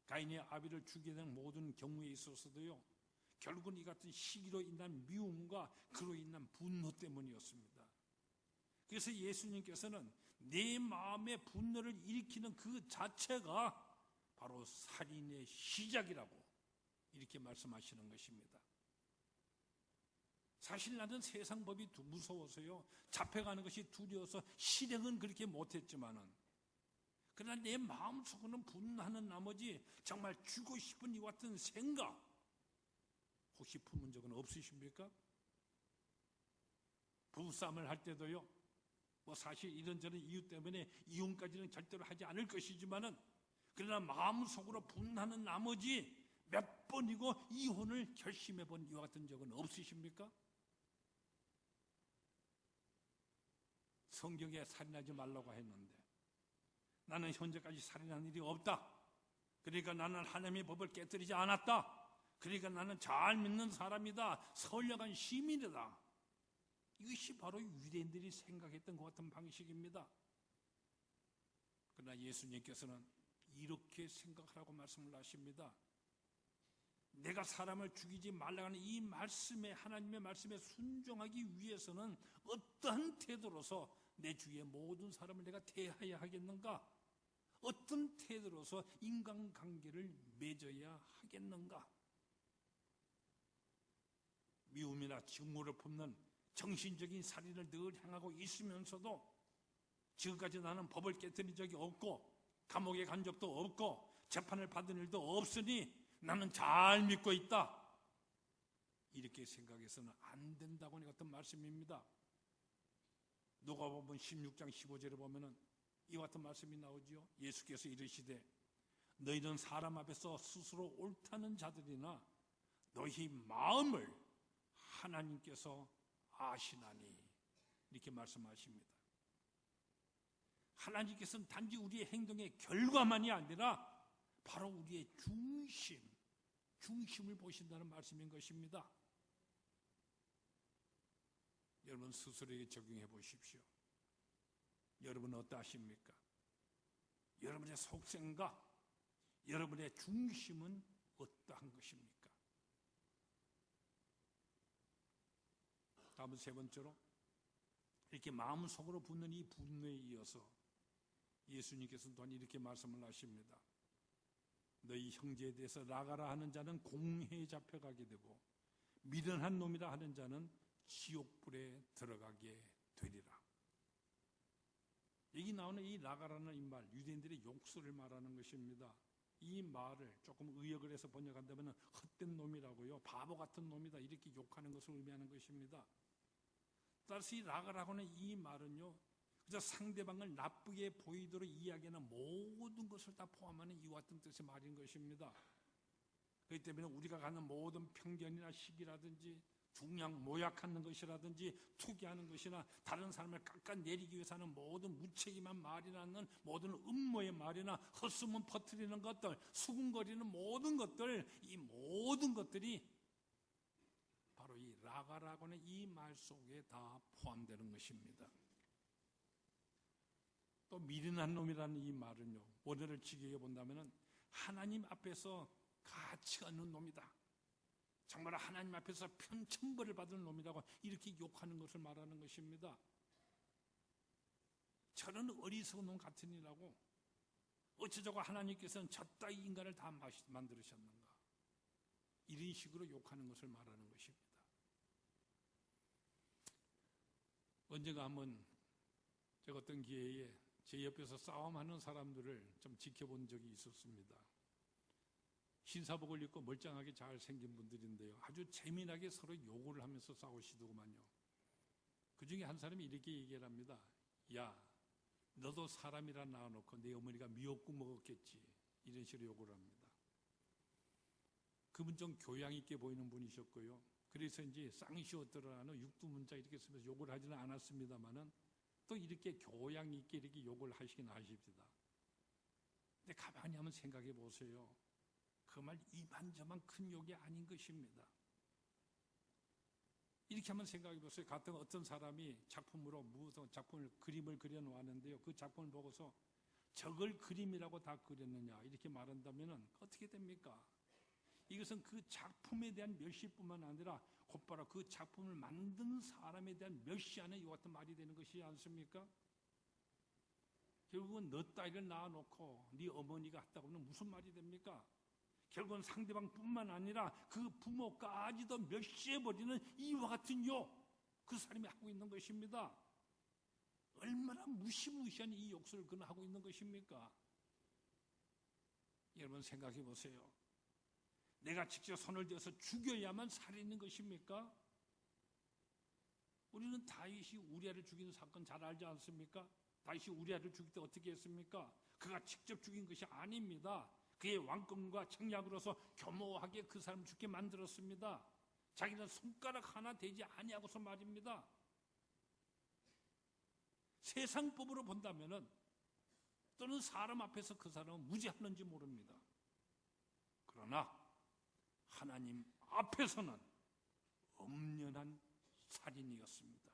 가인이 아벨을 죽이게 된 모든 경우에 있어서도요, 결국은 이 같은 시기로 인한 미움과 그로 인한 분노 때문이었습니다. 그래서 예수님께서는 내 마음의 분노를 일으키는 그 자체가 바로 살인의 시작이라고 이렇게 말씀하시는 것입니다. 사실 나는 세상 법이 무서워서요, 잡혀가는 것이 두려워서 실행은 그렇게 못했지만은, 그러나 내 마음속으로는 분노하는 나머지 정말 죽고 싶은 이와 같은 생각 혹시 품은 적은 없으십니까? 부부싸움을 할 때도요, 뭐 사실 이런저런 이유 때문에 이혼까지는 절대로 하지 않을 것이지만은, 그러나 마음속으로 분노하는 나머지 몇 번이고 이혼을 결심해 본 이와 같은 적은 없으십니까? 성경에 살인하지 말라고 했는데 나는 현재까지 살인한 일이 없다. 그러니까 나는 하나님의 법을 깨뜨리지 않았다. 그러니까 나는 잘 믿는 사람이다. 선량한 시민이다. 이것이 바로 유대인들이 생각했던 것 같은 방식입니다. 그러나 예수님께서는 이렇게 생각하라고 말씀을 하십니다. 내가 사람을 죽이지 말라고 하는 이 말씀에, 하나님의 말씀에 순종하기 위해서는 어떠한 태도로서 내 주위의 모든 사람을 내가 대해야 하겠는가? 어떤 태도로서 인간관계를 맺어야 하겠는가? 미움이나 증오를 품는 정신적인 살인을 늘 행하고 있으면서도 지금까지 나는 법을 깨뜨린 적이 없고 감옥에 간 적도 없고 재판을 받은 일도 없으니 나는 잘 믿고 있다. 이렇게 생각해서는 안 된다고 하는 어떤 말씀입니다. 누가복음 16장 15절에 보면은 이와 같은 말씀이 나오지요. 예수께서 이르시되 너희는 사람 앞에서 스스로 옳다는 자들이나 너희 마음을 하나님께서 아시나니 이렇게 말씀하십니다. 하나님께서는 단지 우리의 행동의 결과만이 아니라 바로 우리의 중심을 보신다는 말씀인 것입니다. 여러분 스스로에게 적용해 보십시오. 여러분은 어떠하십니까? 여러분의 속생각, 여러분의 중심은 어떠한 것입니까? 다음은 세 번째로 이렇게 마음속으로 붙는 이 분노에 이어서 예수님께서 또한 이렇게 말씀을 하십니다. 너희 형제에 대해서 나가라 하는 자는 공회에 잡혀가게 되고 미련한 놈이라 하는 자는 지옥불에 들어가게 되리라. 여기 나오는 이 나가라는 이 말, 유대인들의 욕설을 말하는 것입니다. 이 말을 조금 의역을 해서 번역한다면 헛된 놈이라고요, 바보 같은 놈이다, 이렇게 욕하는 것을 의미하는 것입니다. 따라서 이 나가라고는 이 말은요, 그저 상대방을 나쁘게 보이도록 이야기하는 모든 것을 다 포함하는 이와 같은 뜻의 말인 것입니다. 그렇기 때문에 우리가 갖는 모든 편견이나 시기라든지 중량 모약하는 것이라든지 투기하는 것이나 다른 사람을 깎아내리기 위해서 하는 모든 무책임한 말이나 하는 모든 음모의 말이나 헛소문 퍼뜨리는 것들, 수군거리는 모든 것들, 이 모든 것들이 바로 이 라가라고는 이 말 속에 다 포함되는 것입니다. 또 미련한 놈이라는 이 말은요, 원어를 직역해 본다면 하나님 앞에서 가치가 없는 놈이다, 정말 하나님 앞에서 편천벌을 받은 놈이라고 이렇게 욕하는 것을 말하는 것입니다. 저는 어리석은 놈 같으니라고, 어쩌자고 하나님께서는 저 따위 인간을 다 만들으셨는가, 이런 식으로 욕하는 것을 말하는 것입니다. 언젠가 한번 제가 어떤 기회에 제 옆에서 싸움하는 사람들을 좀 지켜본 적이 있었습니다. 흰사복을 입고 멀쩡하게 잘생긴 분들인데요, 아주 재미나게 서로 욕을 하면서 싸우시더구만요. 그 중에 한 사람이 이렇게 얘기를 합니다. 야, 너도 사람이라 낳아놓고 내 어머니가 미역국 먹었겠지, 이런 식으로 욕을 합니다. 그분 좀 교양 있게 보이는 분이셨고요, 그래서인지 쌍시옷들어라는 육두문자 이렇게 쓰면서 욕을 하지는 않았습니다만은 또 이렇게 교양 있게 이렇게 욕을 하시긴 하십니다. 근데 가만히 한번 생각해 보세요. 그 말 이만저만 큰 욕이 아닌 것입니다. 이렇게 한번 생각해 보세요. 같은 어떤 사람이 작품으로 무슨 작품을, 그림을 그려 놓았는데요, 그 작품을 보고서 저걸 그림이라고 다 그렸느냐 이렇게 말한다면 어떻게 됩니까? 이것은 그 작품에 대한 멸시뿐만 아니라 곧바로 그 작품을 만든 사람에 대한 멸시하는 이와 같은 말이 되는 것이지 않습니까? 결국은 너 따위를 낳아놓고 네 어머니가 했다고는 무슨 말이 됩니까? 결국은 상대방뿐만 아니라 그 부모까지도 멸시해버리는 이와 같은 욕, 그 사람이 하고 있는 것입니다. 얼마나 무시무시한 이 욕설을 그는 하고 있는 것입니까? 여러분 생각해 보세요. 내가 직접 손을 대어서 죽여야만 살인인 것입니까? 우리는 다윗이 우리아를 죽이는 사건 잘 알지 않습니까? 다윗이 우리아를 죽일 때 어떻게 했습니까? 그가 직접 죽인 것이 아닙니다. 그의 왕권과 청약으로서 교모하게 그 사람을 죽게 만들었습니다. 자기는 손가락 하나 되지 아니하고서 말입니다. 세상법으로 본다면은, 또는 사람 앞에서 그 사람은 무죄하는지 모릅니다. 그러나 하나님 앞에서는 엄연한 살인이었습니다.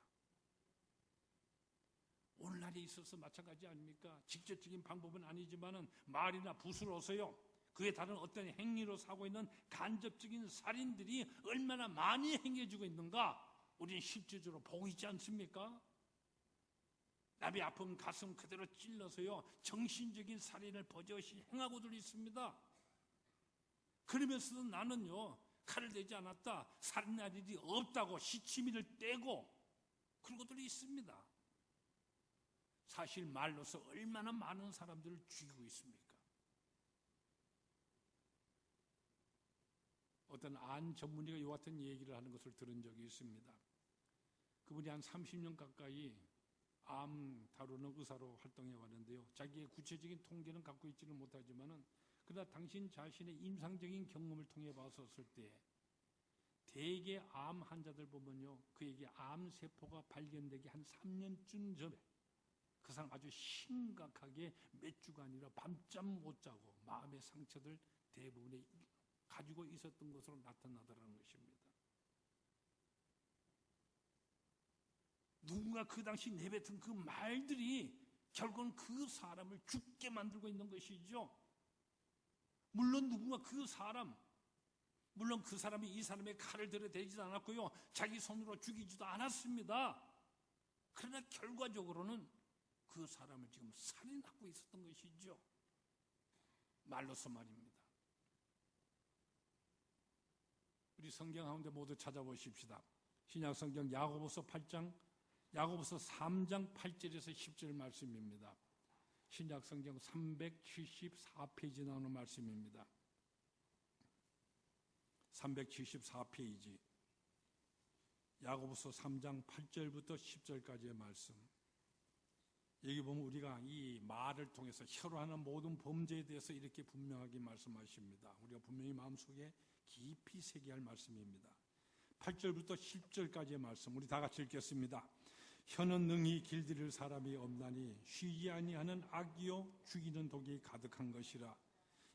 오늘날에 있어서 마찬가지 아닙니까? 직접적인 방법은 아니지만은 말이나 붓으로서요, 그에 다른 어떤 행위로 사고 있는 간접적인 살인들이 얼마나 많이 행해지고 있는가, 우리는 실질적으로 보고 있지 않습니까? 나비 아픈 가슴 그대로 찔러서요, 정신적인 살인을 버젓이 행하고들 있습니다. 그러면서도 나는요, 칼을 대지 않았다, 살인할 일이 없다고 시치미를 떼고 그러고들 있습니다. 사실 말로서 얼마나 많은 사람들을 죽이고 있습니까? 어떤 안 전문의가 이와 같은 얘기를 하는 것을 들은 적이 있습니다. 그분이 한 30년 가까이 암 다루는 의사로 활동해 왔는데요, 자기의 구체적인 통계는 갖고 있지는 못하지만은 그러나 당신 자신의 임상적인 경험을 통해 봤었을 때 대개 암 환자들 보면요, 그에게 암세포가 발견되기 한 3년쯤 전에 그 사람 아주 심각하게 몇 주가 아니라 밤잠 못 자고 마음의 상처들 대부분에 가지고 있었던 것으로 나타나더라는 것입니다. 누군가 그 당시 내뱉은 그 말들이 결국은 그 사람을 죽게 만들고 있는 것이죠. 물론 누군가 물론 그 사람이 이 사람의 칼을 들여대지도 않았고요, 자기 손으로 죽이지도 않았습니다. 그러나 결과적으로는 그 사람을 지금 살인하고 있었던 것이죠. 말로서 말입니다. 우리 성경 가운데 모두 찾아보십시다. 신약 성경 야고보서 3장 8절에서 10절 말씀입니다. 신약 성경 374페이지 나오는 말씀입니다. 374페이지 야고보서 3장 8절부터 10절까지의 말씀. 여기 보면 우리가 이 말을 통해서 혀로하는 모든 범죄에 대해서 이렇게 분명하게 말씀하십니다. 우리가 분명히 마음속에 깊이 새겨야 할 말씀입니다. 8절부터 10절까지의 말씀 우리 다 같이 읽겠습니다. 혀는 능히 길들일 사람이 없나니 쉬지 아니하는 악이요 죽이는 독이 가득한 것이라.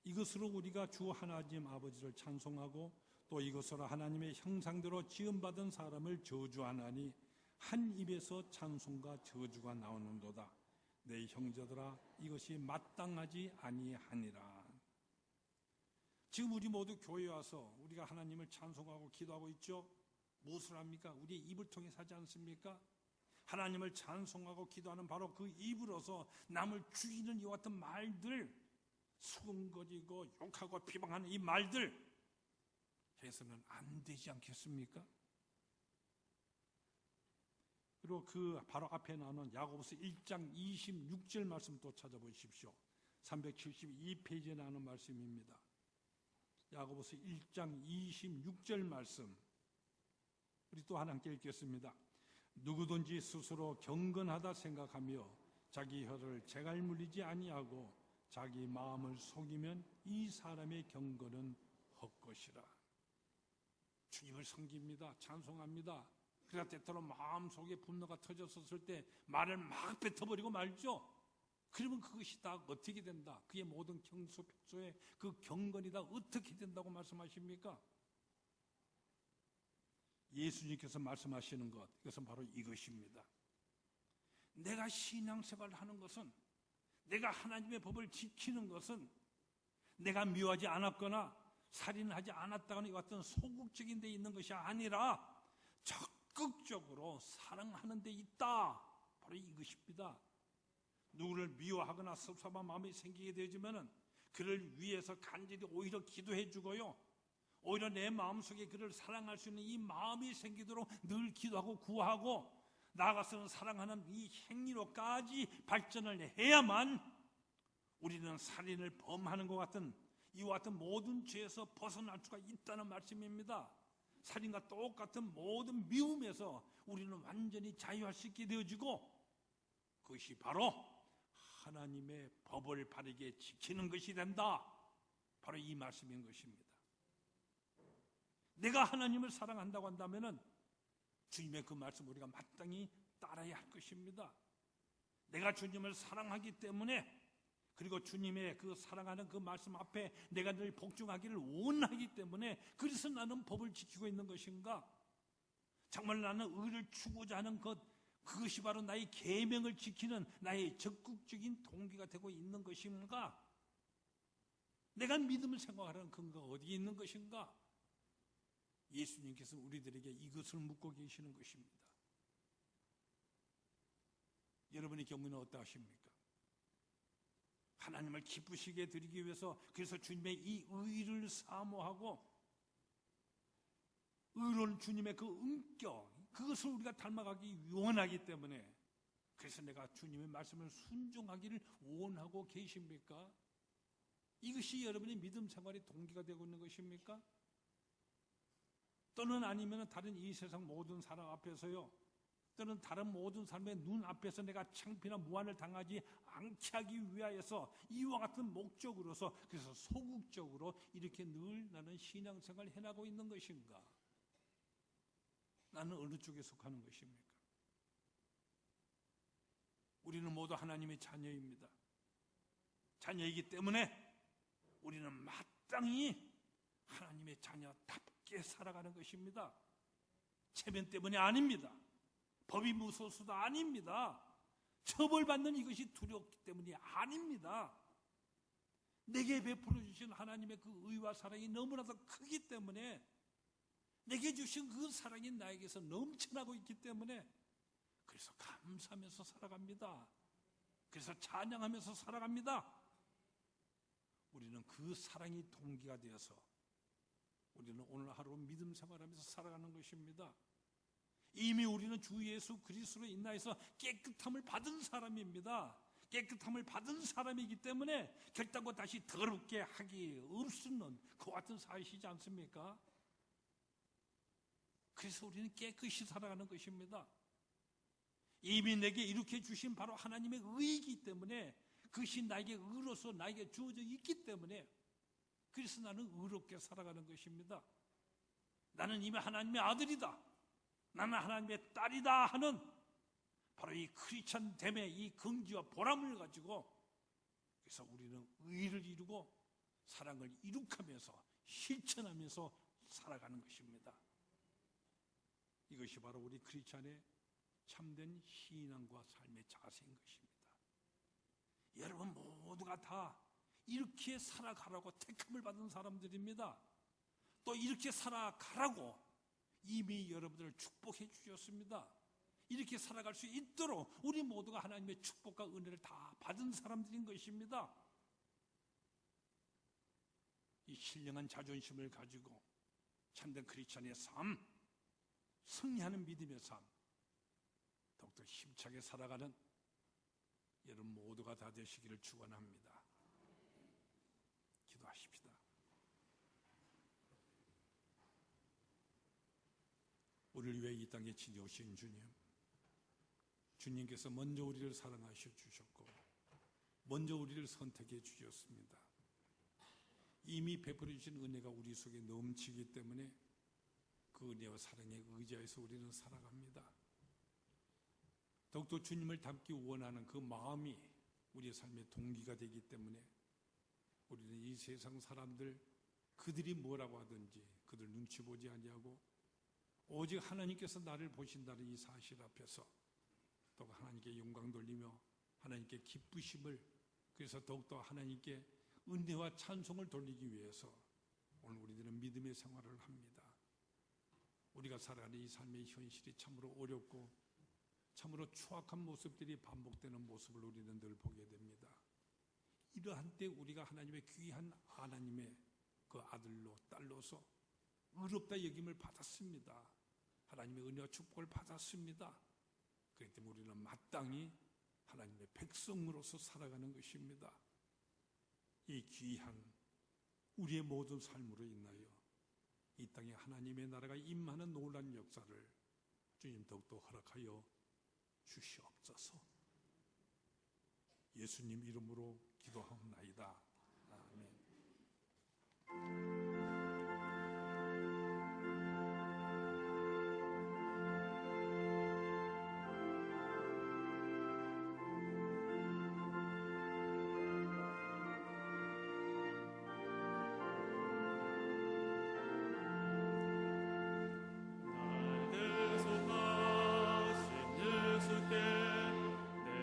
이것으로 우리가 주 하나님 아버지를 찬송하고 또 이것으로 하나님의 형상대로 지음받은 사람을 저주하나니 한 입에서 찬송과 저주가 나오는도다. 내 형제들아 이것이 마땅하지 아니하니라. 지금 우리 모두 교회에 와서 우리가 하나님을 찬송하고 기도하고 있죠. 무엇을 합니까? 우리의 입을 통해서 하지 않습니까? 하나님을 찬송하고 기도하는 바로 그 입으로서 남을 죽이는 이와 같은 말들, 수근거리고 욕하고 비방하는 이 말들 해서는 안 되지 않겠습니까? 그리고 그 바로 앞에 나오는 야고보서 1장 26절 말씀 또 찾아보십시오. 372페이지에 나오는 말씀입니다. 야고보서 1장 26절 말씀 우리 또 하나 함께 읽겠습니다. 누구든지 스스로 경건하다 생각하며 자기 혀를 재갈 물리지 아니하고 자기 마음을 속이면 이 사람의 경건은 헛것이라. 주님을 섬깁니다. 찬송합니다. 그러나 때때로 마음속에 분노가 터졌었을 때 말을 막 뱉어버리고 말죠. 그러면 그것이 다 어떻게 된다? 그의 모든 경소평소에 그 경건이 다 어떻게 된다고 말씀하십니까? 예수님께서 말씀하시는 것, 이것은 바로 이것입니다. 내가 신앙생활을 하는 것은, 내가 하나님의 법을 지키는 것은 내가 미워하지 않았거나 살인하지 않았다거나 이와 같은 소극적인 데 있는 것이 아니라 적극적으로 사랑하는 데 있다. 바로 이것입니다. 누구를 미워하거나 섭섭한 마음이 생기게 되지만은 그를 위해서 간절히 오히려 기도해 주고요. 오히려 내 마음속에 그를 사랑할 수 있는 이 마음이 생기도록 늘 기도하고 구하고 나아가서는 사랑하는 이 행위로까지 발전을 해야만 우리는 살인을 범하는 것 같은 이와 같은 모든 죄에서 벗어날 수가 있다는 말씀입니다. 살인과 똑같은 모든 미움에서 우리는 완전히 자유할 수 있게 되어지고 그것이 바로 하나님의 법을 바르게 지키는 것이 된다. 바로 이 말씀인 것입니다. 내가 하나님을 사랑한다고 한다면 주님의 그 말씀 우리가 마땅히 따라야 할 것입니다. 내가 주님을 사랑하기 때문에 그리고 주님의 그 사랑하는 그 말씀 앞에 내가 늘 복종하기를 원하기 때문에 그래서 나는 법을 지키고 있는 것인가? 정말 나는 의를 추구하자 하는 그것이 바로 나의 계명을 지키는 나의 적극적인 동기가 되고 있는 것인가? 내가 믿음을 생각하는 근거가 어디에 있는 것인가? 예수님께서 우리들에게 이것을 묻고 계시는 것입니다. 여러분의 경우는 어떠하십니까? 하나님을 기쁘시게 드리기 위해서 그래서 주님의 이 의를 사모하고 의로운 주님의 그 은격 그것을 우리가 닮아가기 원하기 때문에 그래서 내가 주님의 말씀을 순종하기를 원하고 계십니까? 이것이 여러분의 믿음 생활의 동기가 되고 있는 것입니까? 또는 아니면 다른 이 세상 모든 사람 앞에서요 또는 다른 모든 사람의 눈 앞에서 내가 창피나 무한을 당하지 않게 하기 위하여서 이와 같은 목적으로서 그래서 소극적으로 이렇게 늘 나는 신앙생활을 해나가고 있는 것인가? 나는 어느 쪽에 속하는 것입니까? 우리는 모두 하나님의 자녀입니다. 자녀이기 때문에 우리는 마땅히 하나님의 자녀답게 살아가는 것입니다. 체면 때문이 아닙니다. 법이 무서워서도 아닙니다. 처벌받는 이것이 두렵기 때문이 아닙니다. 내게 베풀어 주신 하나님의 그 의와 사랑이 너무나도 크기 때문에 내게 주신 그 사랑이 나에게서 넘쳐나고 있기 때문에 그래서 감사하면서 살아갑니다. 그래서 찬양하면서 살아갑니다. 우리는 그 사랑이 동기가 되어서 우리는 오늘 하루 믿음 생활하면서 살아가는 것입니다. 이미 우리는 주 예수 그리스도로 인하여서 깨끗함을 받은 사람입니다. 깨끗함을 받은 사람이기 때문에 결단코 다시 더럽게 하기 없는 그와 같은 사실이지 않습니까? 그래서 우리는 깨끗이 살아가는 것입니다. 이미 내게 이렇게 주신 바로 하나님의 의이기 때문에 그것이 나에게 의로서 나에게 주어져 있기 때문에 그래서 나는 의롭게 살아가는 것입니다. 나는 이미 하나님의 아들이다, 나는 하나님의 딸이다 하는 바로 이 크리스찬됨의 이 긍지와 보람을 가지고 그래서 우리는 의를 이루고 사랑을 이룩하면서 실천하면서 살아가는 것입니다. 이것이 바로 우리 크리스찬의 참된 신앙과 삶의 자세인 것입니다. 여러분 모두가 다 이렇게 살아가라고 택함을 받은 사람들입니다. 또 이렇게 살아가라고 이미 여러분들을 축복해 주셨습니다. 이렇게 살아갈 수 있도록 우리 모두가 하나님의 축복과 은혜를 다 받은 사람들인 것입니다. 이 신령한 자존심을 가지고 참된 크리스찬의 삶, 승리하는 믿음의 삶, 더욱더 힘차게 살아가는 여러분 모두가 다 되시기를 축원합니다. 기도하십시다. 우리를 위해 이 땅에 지녀오신 주님, 주님께서 먼저 우리를 사랑하셔 주셨고 먼저 우리를 선택해 주셨습니다. 이미 베풀어 주신 은혜가 우리 속에 넘치기 때문에 그 은혜와 사랑에 의지해서 우리는 살아갑니다. 더욱더 주님을 닮기 원하는 그 마음이 우리의 삶의 동기가 되기 때문에 우리는 이 세상 사람들 그들이 뭐라고 하든지 그들 눈치 보지 아니하고 오직 하나님께서 나를 보신다는 이 사실 앞에서 또 하나님께 영광 돌리며 하나님께 기쁘심을, 그래서 더욱더 하나님께 은혜와 찬송을 돌리기 위해서 오늘 우리들은 믿음의 생활을 합니다. 우리가 살아가는 이 삶의 현실이 참으로 어렵고 참으로 추악한 모습들이 반복되는 모습을 우리는 늘 보게 됩니다. 이러한 때 우리가 하나님의 귀한 하나님의 그 아들로 딸로서 의롭다 여김을 받았습니다. 하나님의 은혜와 축복을 받았습니다. 그렇기 때문에 우리는 마땅히 하나님의 백성으로서 살아가는 것입니다. 이 귀한 우리의 모든 삶으로 인하여 이 땅에 하나님의 나라가 임하는 놀라운 역사를 주님 더욱더 허락하여 주시옵소서. 예수님 이름으로 기도하옵나이다. 아멘.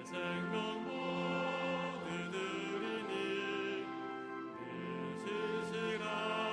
생각 모두 드리니 늘 실시간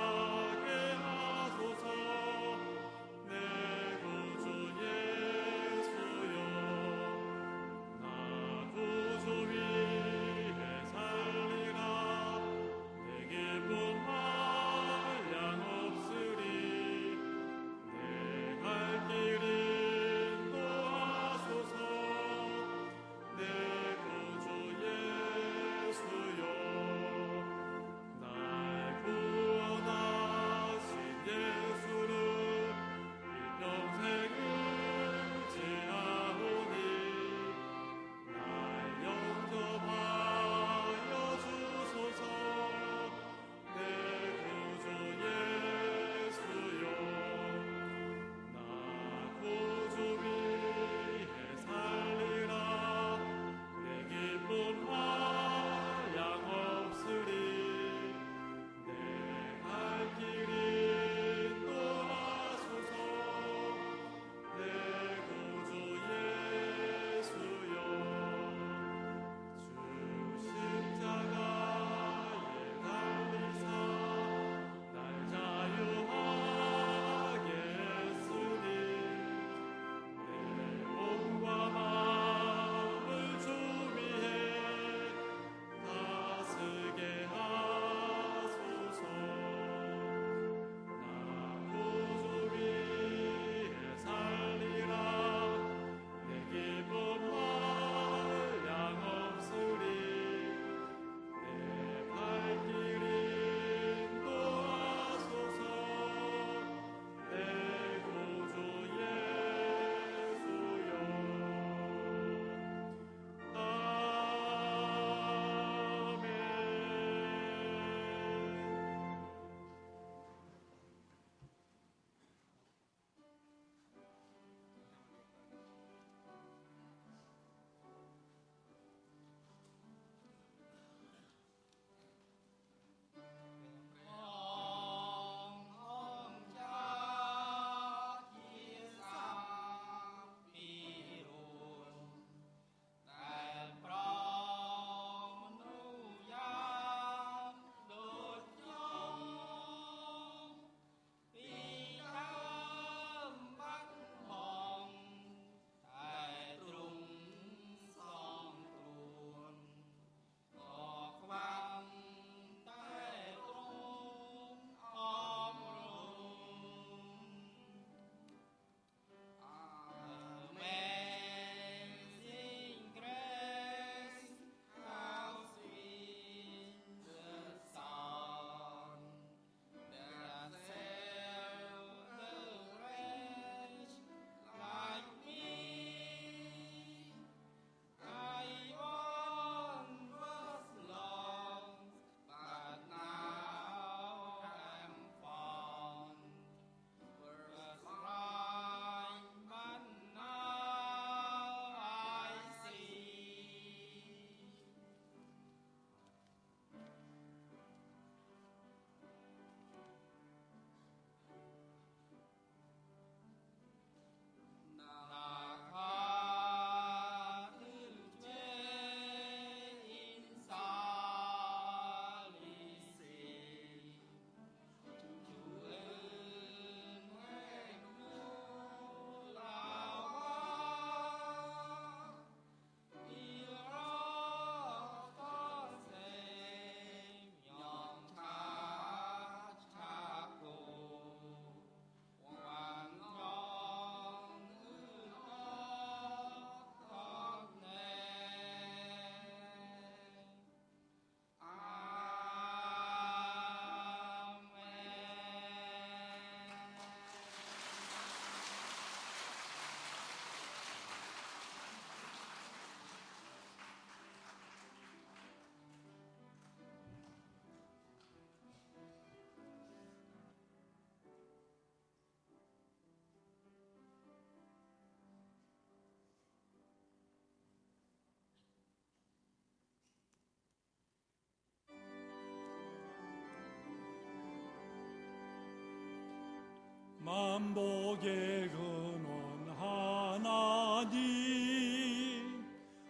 만복의 근원 하나님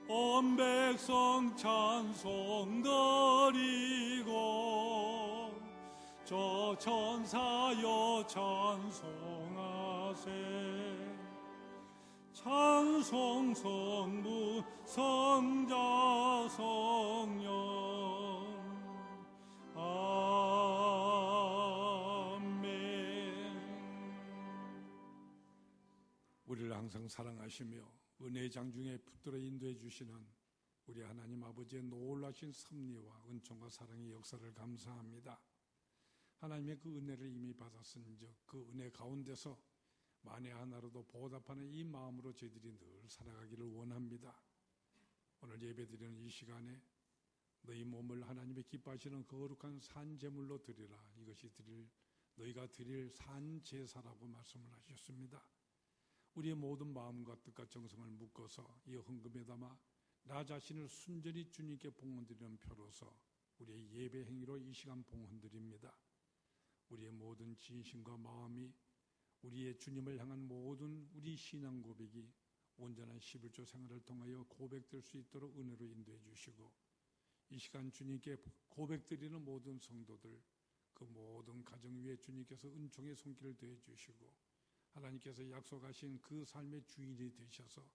온 백성 찬송 드리고 저 천사여 찬송하세 찬송 성부 성자 성령 아멘. 우리를 항상 사랑하시며 은혜의 장중에 붙들어 인도해 주시는 우리 하나님 아버지의 놀라신 섭리와 은총과 사랑의 역사를 감사합니다. 하나님의 그 은혜를 이미 받았은즉 그 은혜 가운데서 만에 하나로도 보답하는 이 마음으로 저희들이 늘 살아가기를 원합니다. 오늘 예배드리는 이 시간에 너희 몸을 하나님의 기뻐하시는 거룩한 산제물로 드리라. 이것이 너희가 드릴 산제사라고 말씀을 하셨습니다. 우리의 모든 마음과 뜻과 정성을 묶어서 이 헌금에 담아 나 자신을 순전히 주님께 봉헌드리는 표로서 우리의 예배 행위로 이 시간 봉헌드립니다. 우리의 모든 진심과 마음이 우리의 주님을 향한 모든 우리 신앙 고백이 온전한 11조 생활을 통하여 고백될 수 있도록 은혜로 인도해 주시고 이 시간 주님께 고백드리는 모든 성도들 그 모든 가정 위에 주님께서 은총의 손길을 더해 주시고 하나님께서 약속하신 그 삶의 주인이 되셔서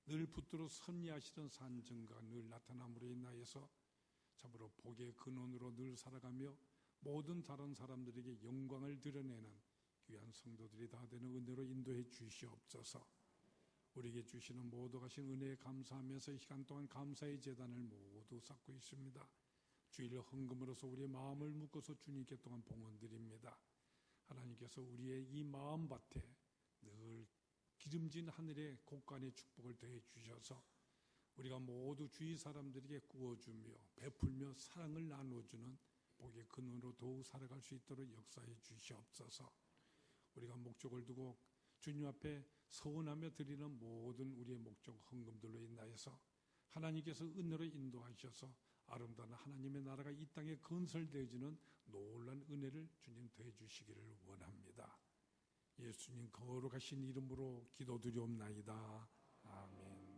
늘 붙들어 섭리하시던 산증가 늘 나타남으로 인하여서 참으로 복의 근원으로 늘 살아가며 모든 다른 사람들에게 영광을 드러내는 귀한 성도들이 다 되는 은혜로 인도해 주시옵소서. 우리에게 주시는 모두 가신 은혜에 감사하면서 이 시간 동안 감사의 제단을 모두 쌓고 있습니다. 주일 헌금으로서 우리의 마음을 묶어서 주님께 동안 봉헌드립니다. 하나님께서 우리의 이 마음밭에 늘 기름진 하늘의 곳간의 축복을 더해 주셔서 우리가 모두 주위 사람들에게 구워주며 베풀며 사랑을 나눠주는 복의 근원으로 더욱 살아갈 수 있도록 역사해 주시옵소서. 우리가 목적을 두고 주님 앞에 서원하며 드리는 모든 우리의 목적 헌금들로 인하여서 하나님께서 은혜로 인도하셔서 아름다운 하나님의 나라가 이 땅에 건설되어지는 놀라운 은혜를 주님 더해 주시기를 원합니다. 예수님 거룩하신 이름으로 기도드리옵나이다. 아멘.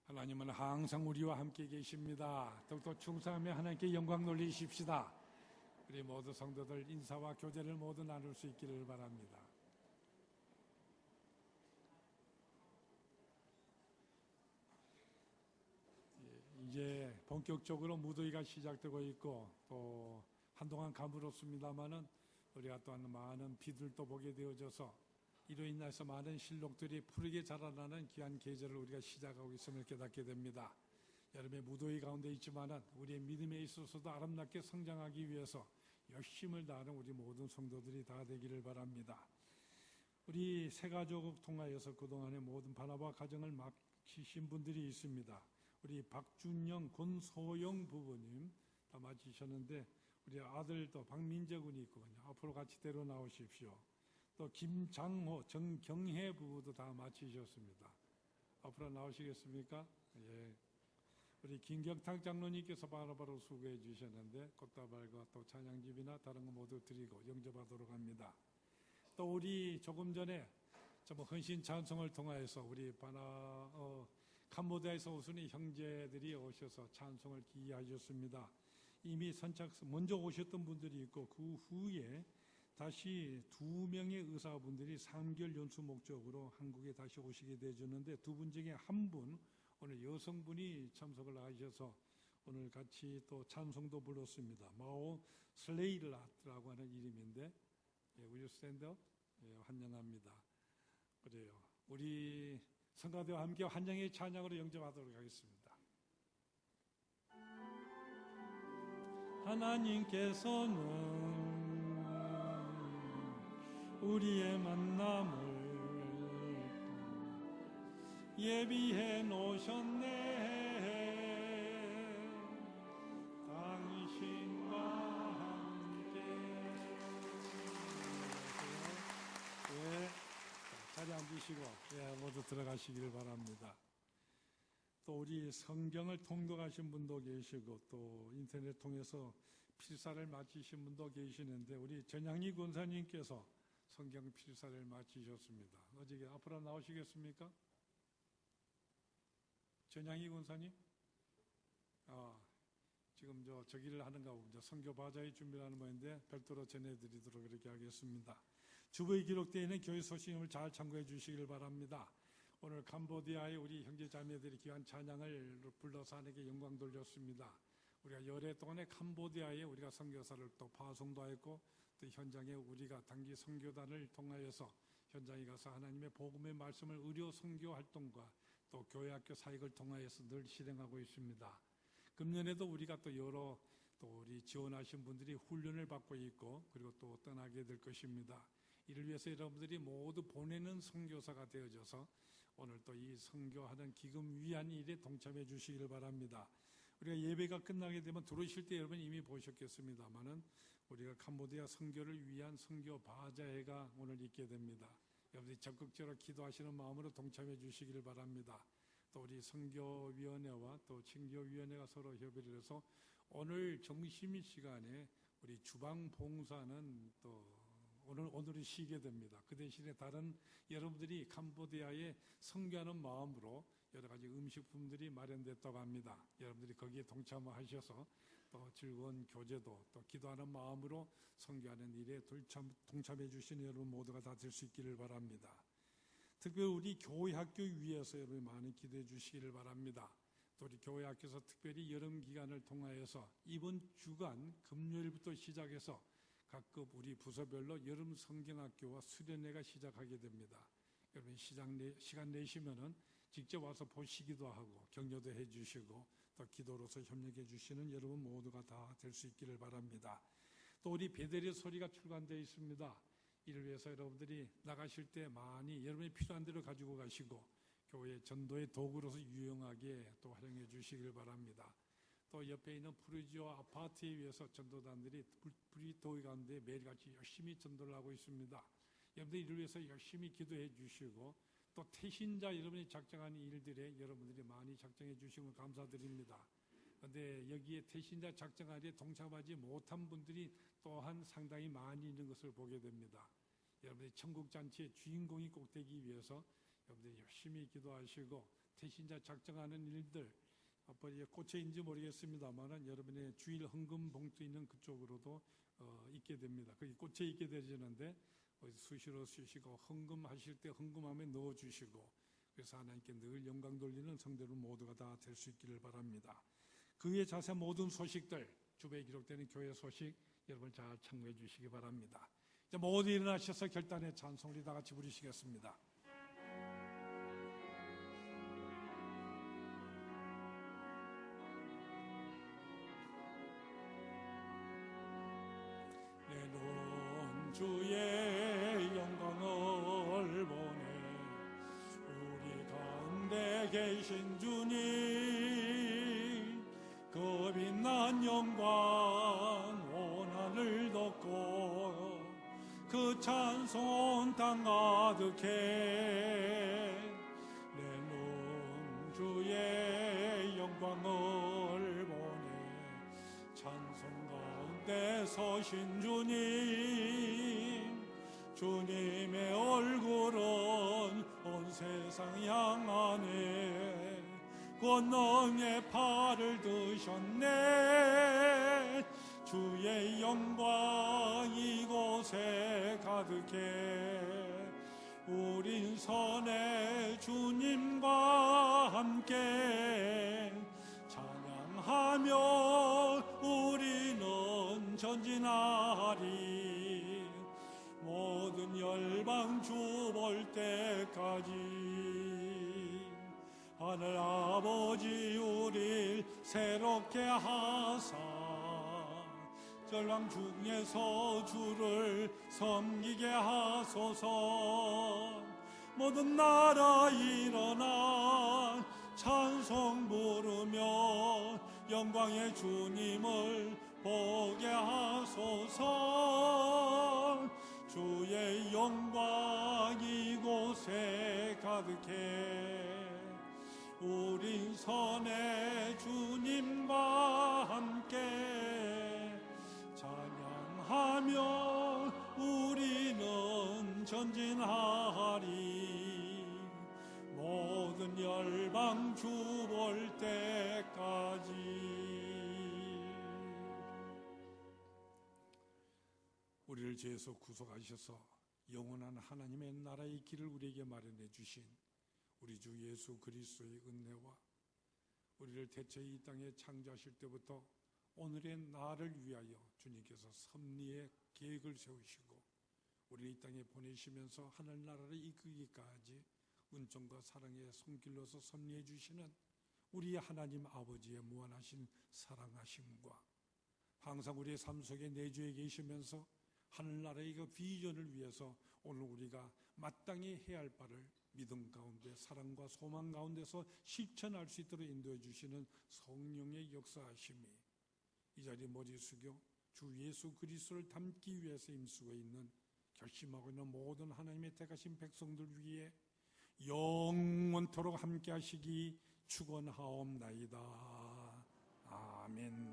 하나님은 항상 우리와 함께 계십니다. 더욱더 충성하며 하나님께 영광 돌리십시다. 우리 모두 성도들 인사와 교제를 모두 나눌 수 있기를 바랍니다. 이제 본격적으로 무더위가 시작되고 있고 또 한동안 가물었습니다마는 우리가 또한 많은 비들도 보게 되어져서 이로 인해서 많은 실록들이 푸르게 자라나는 귀한 계절을 우리가 시작하고 있음을 깨닫게 됩니다. 여름의 무더위 가운데 있지만은 우리의 믿음에 있어서도 아름답게 성장하기 위해서 열심을 다하는 우리 모든 성도들이 다 되기를 바랍니다. 우리 새 가족을 통하여서 그동안의 모든 반화와 가정을 마치신 분들이 있습니다. 우리 박준영, 권소영 부부님 다 마치셨는데 우리 아들도 박민재 군이 있거든요. 앞으로 같이 데려 나오십시오. 또 김장호, 정경혜 부부도 다 마치셨습니다. 앞으로 나오시겠습니까? 예. 우리 김경탁 장로님께서 바로바로 수고해 주셨는데 꽃다발과 또 찬양집이나 다른 거 모두 드리고 영접하도록 합니다. 또 우리 조금 전에 헌신 찬송을 통하여서 우리 캄보디아에서 오신 형제들이 오셔서 찬송을 기이하셨습니다. 이미 먼저 오셨던 분들이 있고 그 후에 다시 2명의 의사분들이 3개월 연수 목적으로 한국에 다시 오시게 되었는데 두 분 중에 한 분, 오늘 여성분이 참석을 하셔서 오늘 같이 또 찬송도 불렀습니다. 마오 슬레이라트라고 하는 이름인데, Will you stand up? 환영합니다. 그래요. 우리 성가대와 함께 환영의 찬양으로 영접하도록 하겠습니다. 하나님께서는 우리의 만남을 예비해 놓으셨네. 당신과 함께. 네, 자리 앉으시죠. 주시고 모두 들어가시길 바랍니다. 또 우리 성경을 통독하신 분도 계시고 또 인터넷 통해서 필사를 마치신 분도 계시는데 우리 전향희 권사님께서 성경 필사를 마치셨습니다. 어저께 앞으로 나오시겠습니까? 전향희 권사님? 지금 저기를 하는가 보죠. 선교 바자회 준비를 하는 모양인데 별도로 전해드리도록 그렇게 하겠습니다. 주보에 기록되어 있는 교회 소식을 잘 참고해 주시길 바랍니다. 오늘 캄보디아의 우리 형제 자매들이 귀한 찬양을 불러서 하나님께 영광 돌렸습니다. 우리가 열해 동안에 캄보디아에 우리가 선교사를 또 파송도 했고 또 현장에 우리가 단기 선교단을 통하여서 현장에 가서 하나님의 복음의 말씀을 의료 선교 활동과 또 교회학교 사역을 통하여서 늘 실행하고 있습니다. 금년에도 우리가 또 여러 또 우리 지원하신 분들이 훈련을 받고 있고 그리고 또 떠나게 될 것입니다. 이를 위해서 여러분들이 모두 보내는 선교사가 되어져서 오늘 또 이 선교하는 기금 위한 일에 동참해 주시기를 바랍니다. 우리가 예배가 끝나게 되면 들어오실 때 여러분 이미 보셨겠습니다만은 우리가 캄보디아 선교를 위한 선교 바자회가 오늘 있게 됩니다. 여러분들이 적극적으로 기도하시는 마음으로 동참해 주시기를 바랍니다. 또 우리 선교위원회와 또 친교위원회가 서로 협의를 해서 오늘 점심 시간에 우리 주방 봉사는 또 오늘은 쉬게 됩니다. 그 대신에 다른 여러분들이 캄보디아에 선교하는 마음으로 여러 가지 음식품들이 마련됐다고 합니다. 여러분들이 거기에 동참하셔서 또 즐거운 교제도 또 기도하는 마음으로 선교하는 일에 동참해 주시는 여러분 모두가 다 될 수 있기를 바랍니다. 특별히 우리 교회 학교 위에서 여러분 많이 기도해 주시기를 바랍니다. 또 우리 교회 학교에서 특별히 여름 기간을 통하여서 이번 주간 금요일부터 시작해서 각급 우리 부서별로 여름 성경학교와 수련회가 시작하게 됩니다. 여러분 시간 내시면은 직접 와서 보시기도 하고 격려도 해주시고 또 기도로서 협력해 주시는 여러분 모두가 다 될 수 있기를 바랍니다. 또 우리 베델의 소리가 출간되어 있습니다. 이를 위해서 여러분들이 나가실 때 많이 여러분이 필요한 대로 가지고 가시고 교회 전도의 도구로서 유용하게 또 활용해 주시길 바랍니다. 또 옆에 있는 푸르지오 아파트에 의해서 전도단들이 불이 더위 가운데 매일같이 열심히 전도를 하고 있습니다. 여러분들 이를 위해서 열심히 기도해 주시고 또 태신자 여러분이 작정하는 일들에 여러분들이 많이 작정해 주시면 감사드립니다. 그런데 여기에 태신자 작정하기에 동참하지 못한 분들이 또한 상당히 많이 있는 것을 보게 됩니다. 여러분들이 천국잔치의 주인공이 꼭 되기 위해서 여러분들이 열심히 기도하시고 태신자 작정하는 일들 꽂혀있는지 모르겠습니다만 여러분의 주일 헌금 봉투 있는 그쪽으로도 있게 됩니다. 거기 꽂혀 있게 되지는데 수시로 쓰시고 헌금하실 때 헌금함에 넣어주시고 그래서 하나님께 늘 영광 돌리는 성도들 모두가 다 될 수 있기를 바랍니다. 그 외 자세한 모든 소식들 주변에 기록되는 교회 소식 여러분 잘 참고해 주시기 바랍니다. 이제 모두 일어나셔서 결단의 찬송 우리 다 같이 부르시겠습니다. 내 눈 주의 영광을 보내 우리 가운데 계신 주님 그 빛난 영광 온 하늘 덮고 그 찬송 온 땅 가득해 내 눈 주의 영광을 보내 찬송 가운데 서신 주님 주님의 얼굴은 온 세상 향하네 권능의 팔을 드셨네 주의 영광 이곳에 가득해 우린 선의 주님과 함께 찬양하며 우리는 전진하리 모든 열방 주 볼 때까지 하늘 아버지 우릴 새롭게 하사 절망 중에서 주를 섬기게 하소서 모든 나라 일어나 찬송 부르며 영광의 주님을 보게 하소서 주의 영광 이곳에 가득해 우리 선의 주님과 함께 찬양하며 우리는 전진하리 모든 열방 주 볼 때까지. 우리를 죄에서 구속하셔서 영원한 하나님의 나라의 길을 우리에게 마련해 주신 우리 주 예수 그리스도의 은혜와 우리를 태초에 이 땅에 창조하실 때부터 오늘의 나를 위하여 주님께서 섭리의 계획을 세우시고 우리를 이 땅에 보내시면서 하늘나라를 이끌기까지 은총과 사랑의 손길로서 섭리해 주시는 우리 하나님 아버지의 무한하신 사랑하심과 항상 우리의 삶 속에 내주해 계시면서 하늘나라의 그 비전을 위해서 오늘 우리가 마땅히 해야 할 바를 믿음 가운데 사랑과 소망 가운데서 실천할 수 있도록 인도해 주시는 성령의 역사하심이 이 자리에 머리 숙여 주 예수 그리스도를 닮기 위해서 힘쓰고 있는 결심하고 있는 모든 하나님의 택하신 백성들 위해 영원토록 함께 하시기 축원하옵나이다. 아멘.